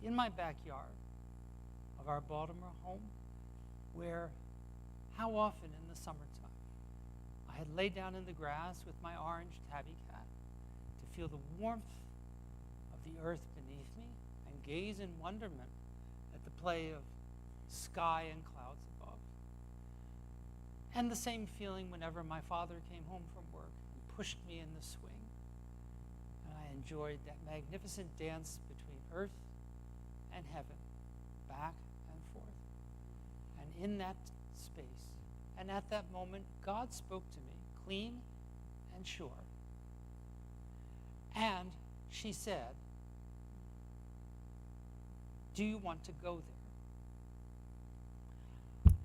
Speaker 2: in my backyard of our Baltimore home, where how often in the summertime I had laid down in the grass with my orange tabby cat to feel the warmth of the earth beneath me and gaze in wonderment at the play of sky and clouds above. And the same feeling whenever my father came home from work and pushed me in the swing. And I enjoyed that magnificent dance between earth and heaven, back and forth. And in that space, and at that moment, God spoke to me, clean and sure, And she said, "Do you want to go there?"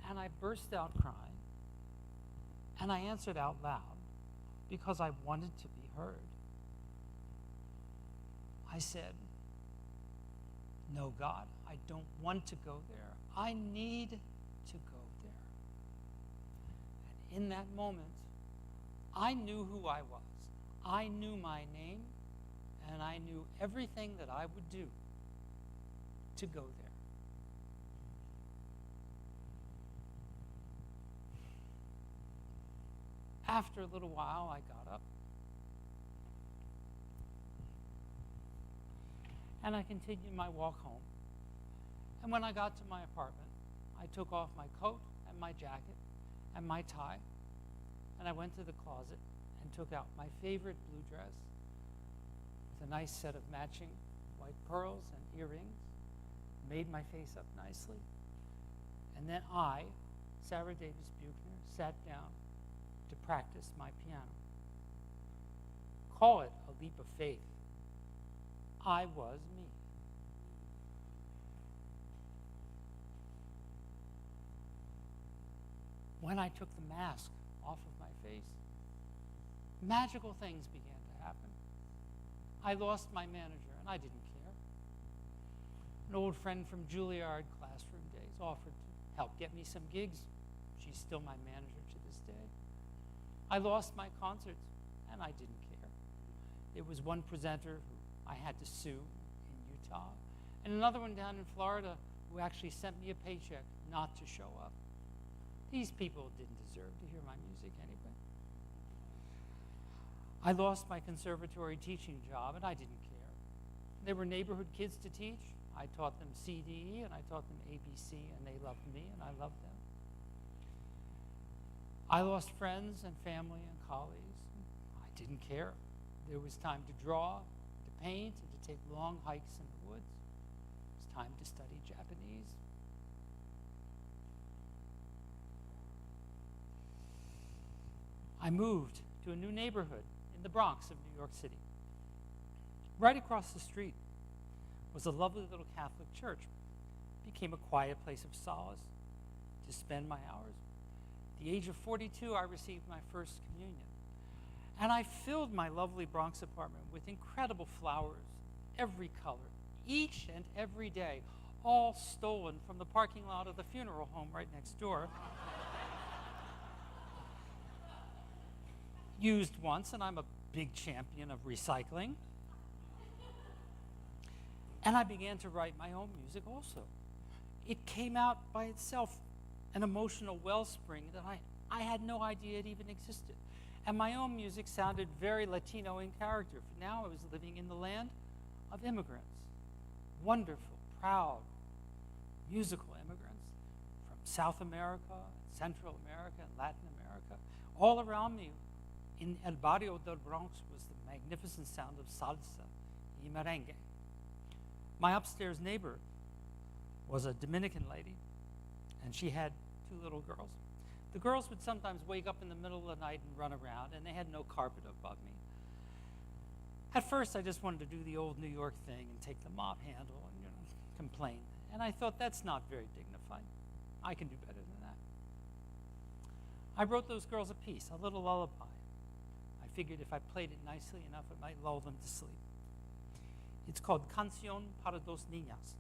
Speaker 2: And I burst out crying. And I answered out loud because I wanted to be heard. I said, "No, God, I don't want to go there. I need to go there." And in that moment, I knew who I was. I knew my name, and I knew everything that I would do to go there. After a little while, I got up and I continued my walk home. And when I got to my apartment, I took off my coat and my jacket and my tie, and I went to the closet and took out my favorite blue dress with a nice set of matching white pearls and earrings, made my face up nicely, and then I, Sara Davis Buecher, sat down to practice my piano. Call it a leap of faith. I was me. When I took the mask off of my face, magical things began to happen. I lost my manager, and I didn't care. An old friend from Juilliard classroom days offered to help get me some gigs. She's still my manager to this day. I lost my concerts, and I didn't care. There was one presenter who I had to sue in Utah, and another one down in Florida who actually sent me a paycheck not to show up. These people didn't deserve to hear my music anyway. I lost my conservatory teaching job, and I didn't care. There were neighborhood kids to teach. I taught them CDE, and I taught them ABC, and they loved me, and I loved them. I lost friends and family and colleagues. I didn't care. There was time to draw, to paint, and to take long hikes in the woods. It was time to study Japanese. I moved to a new neighborhood in the Bronx of New York City. Right across the street was a lovely little Catholic church. It became a quiet place of solace to spend my hours. At the age of 42, I received my first communion. And I filled my lovely Bronx apartment with incredible flowers, every color, each and every day, all stolen from the parking lot of the funeral home right next door. Used once, and I'm a big champion of recycling. And I began to write my own music also. It came out by itself, an emotional wellspring that I had no idea it even existed. And my own music sounded very Latino in character. For now I was living in the land of immigrants. Wonderful, proud, musical immigrants from South America, Central America, and Latin America. All around me in El Barrio del Bronx was the magnificent sound of salsa y merengue. My upstairs neighbor was a Dominican lady, and she had 2 little girls. The girls would sometimes wake up in the middle of the night and run around, and they had no carpet above me. At first, I just wanted to do the old New York thing and take the mop handle and complain. And I thought, that's not very dignified. I can do better than that. I wrote those girls a piece, a little lullaby. I figured if I played it nicely enough, it might lull them to sleep. It's called Canción para dos Niñas.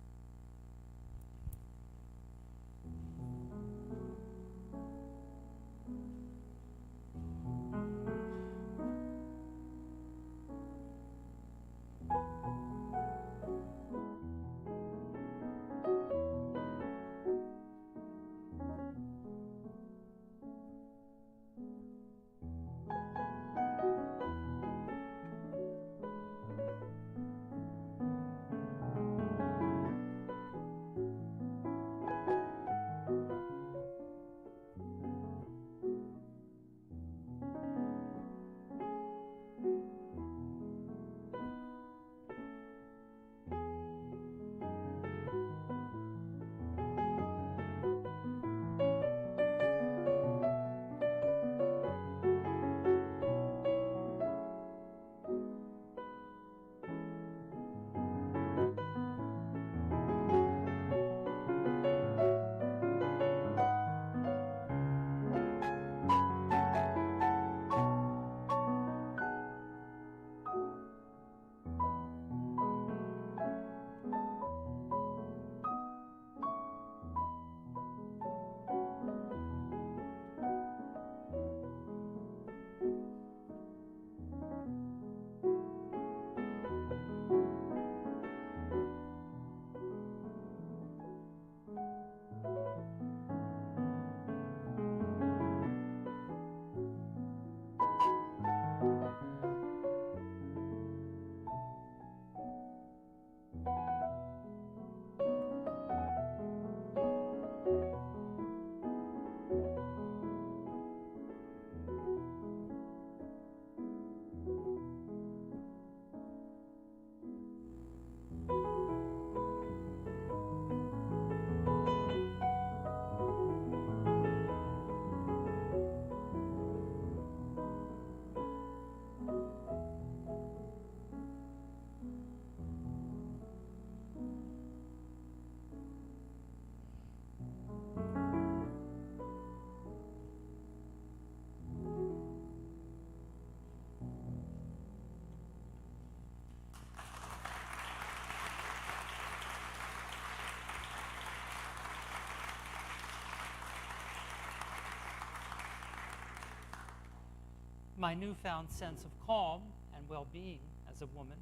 Speaker 2: My newfound sense of calm and well-being as a woman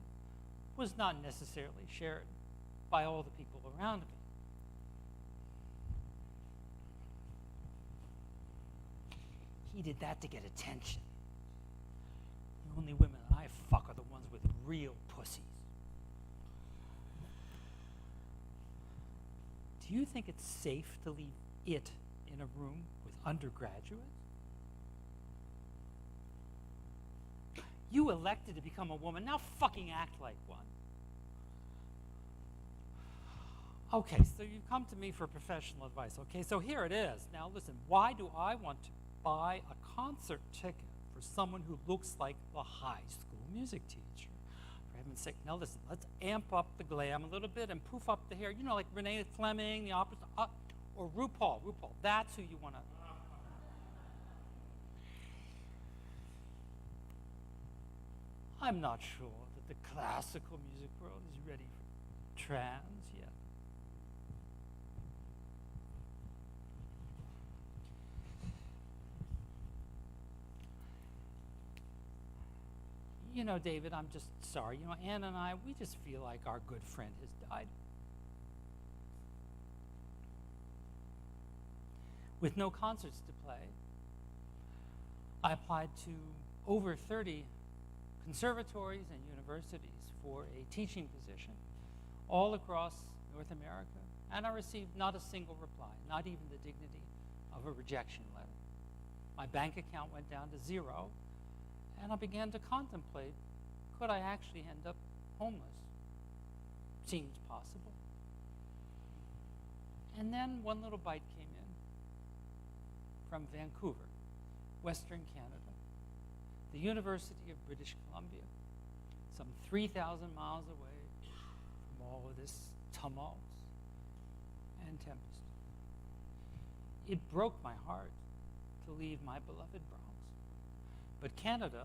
Speaker 2: was not necessarily shared by all the people around me. He did that to get attention. The only women that I fuck are the ones with real pussies. Do you think it's safe to leave it in a room with undergraduates? You elected to become a woman, now fucking act like one. Okay, so you've come to me for professional advice. Okay, so here it is. Now listen, why do I want to buy a concert ticket for someone who looks like the high school music teacher? For heaven's sake, now listen, let's amp up the glam a little bit and poof up the hair. You know, like Renee Fleming, the opera, or RuPaul. That's who you want to. I'm not sure that the classical music world is ready for trans yet. You know, David, I'm just sorry. You know, Ann and I, we just feel like our good friend has died. With no concerts to play, I applied to over 30 conservatories and universities for a teaching position all across North America, and I received not a single reply, not even the dignity of a rejection letter. My bank account went down to zero, and I began to contemplate, could I actually end up homeless? Seemed possible. And then one little bite came in from Vancouver, Western Canada, the University of British Columbia, some 3,000 miles away from all of this tumult and tempest. It broke my heart to leave my beloved Bronx. But Canada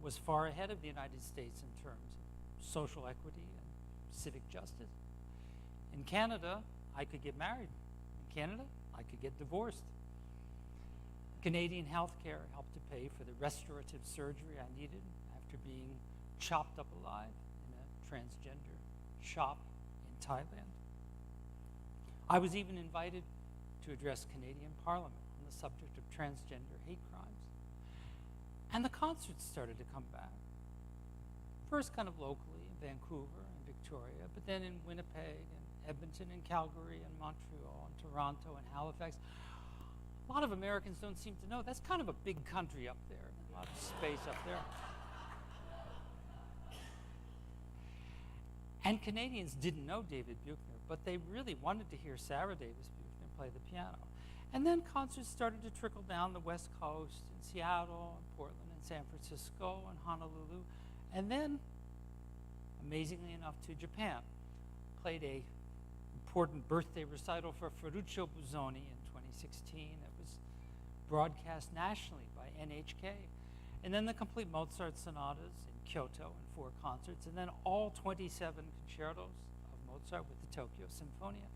Speaker 2: was far ahead of the United States in terms of social equity and civic justice. In Canada, I could get married. In Canada, I could get divorced. Canadian health care helped to pay for the restorative surgery I needed after being chopped up alive in a transgender shop in Thailand. I was even invited to address Canadian Parliament on the subject of transgender hate crimes. And the concerts started to come back. First kind of locally in Vancouver and Victoria, but then in Winnipeg and Edmonton and Calgary and Montreal and Toronto and Halifax. A lot of Americans don't seem to know that's kind of a big country up there, a lot of space up there. And Canadians didn't know David Buechner, but they really wanted to hear Sara Davis Buecher play the piano. And then concerts started to trickle down the West Coast in Seattle and Portland and San Francisco and Honolulu. And then, amazingly enough, to Japan. Played a important birthday recital for Ferruccio Busoni in 2016. It was broadcast nationally by NHK. And then the complete Mozart sonatas in Kyoto and 4 concerts. And then all 27 concertos of Mozart with the Tokyo Symphonia.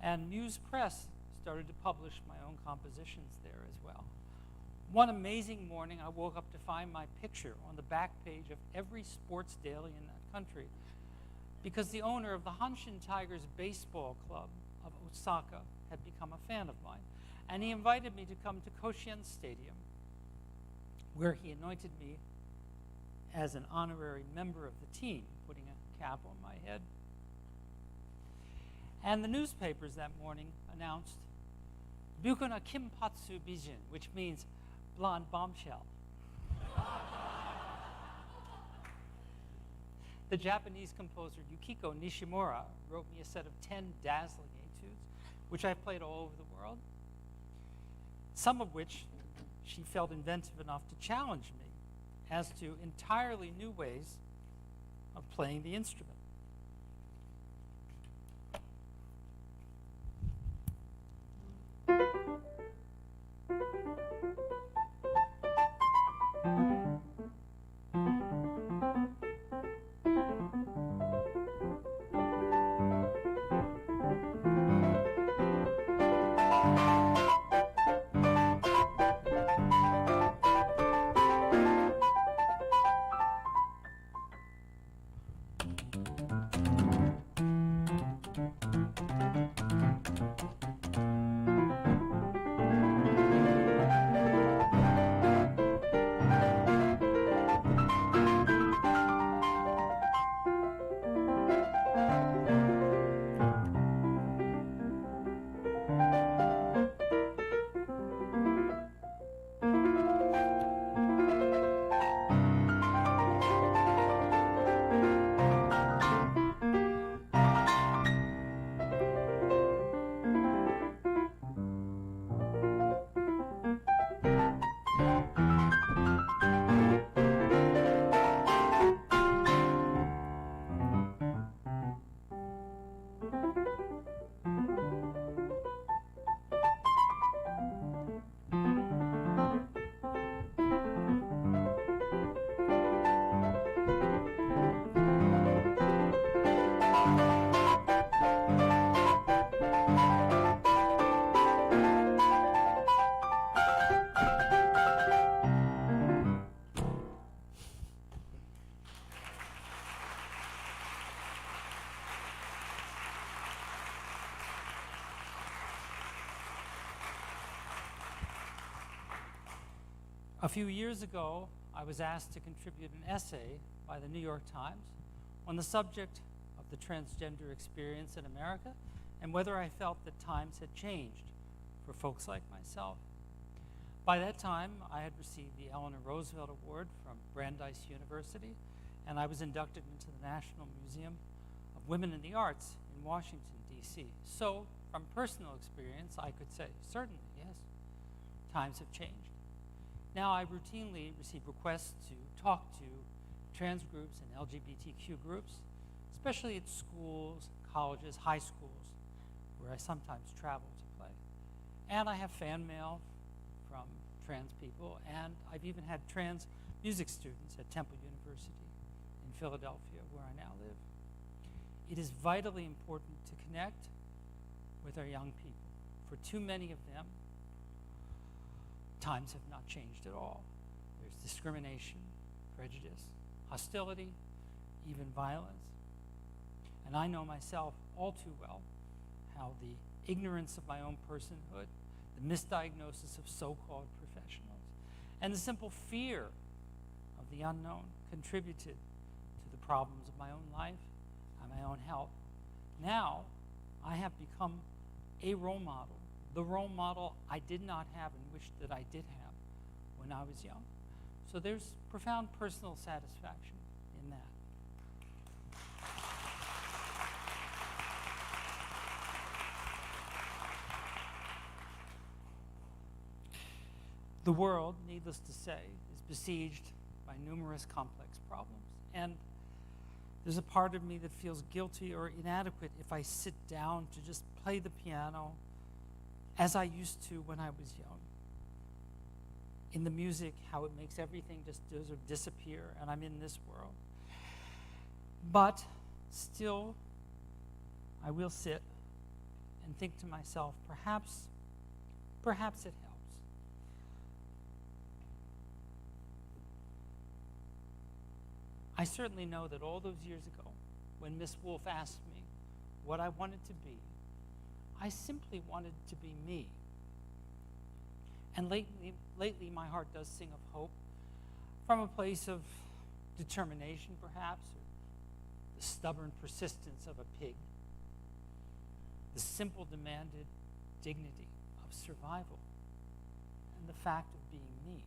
Speaker 2: And Muse Press started to publish my own compositions there as well. One amazing morning, I woke up to find my picture on the back page of every sports daily in that country because the owner of the Hanshin Tigers Baseball Club of Osaka had become a fan of mine. And he invited me to come to Koshien Stadium, where he anointed me as an honorary member of the team, putting a cap on my head. And the newspapers that morning announced Bukuna Kimpatsu Bijin, which means blonde bombshell. The Japanese composer Yukiko Nishimura wrote me a set of 10 dazzling etudes, which I played all over the world, some of which she felt inventive enough to challenge me as to entirely new ways of playing the instrument. A few years ago, I was asked to contribute an essay by the New York Times on the subject of the transgender experience in America and whether I felt that times had changed for folks like myself. By that time, I had received the Eleanor Roosevelt Award from Brandeis University, and I was inducted into the National Museum of Women in the Arts in Washington, D.C. So, from personal experience, I could say, certainly, yes, times have changed. Now I routinely receive requests to talk to trans groups and LGBTQ groups, especially at schools, colleges, high schools, where I sometimes travel to play. And I have fan mail from trans people, and I've even had trans music students at Temple University in Philadelphia, where I now live. It is vitally important to connect with our young people. For too many of them, times have not changed at all. There's discrimination, prejudice, hostility, even violence. And I know myself all too well how the ignorance of my own personhood, the misdiagnosis of so-called professionals, and the simple fear of the unknown contributed to the problems of my own life and my own health. Now, I have become a role model, the role model I did not have and wished that I did have when I was young. So there's profound personal satisfaction in that. The world, needless to say, is besieged by numerous complex problems. And there's a part of me that feels guilty or inadequate if I sit down to just play the piano as I used to when I was young. In the music, how it makes everything just disappear, and I'm in this world. But still, I will sit and think to myself, perhaps it helps. I certainly know that all those years ago, when Miss Wolf asked me what I wanted to be, I simply wanted to be me. And lately my heart does sing of hope from a place of determination, perhaps, or the stubborn persistence of a pig, the simple demanded dignity of survival, and the fact of being me.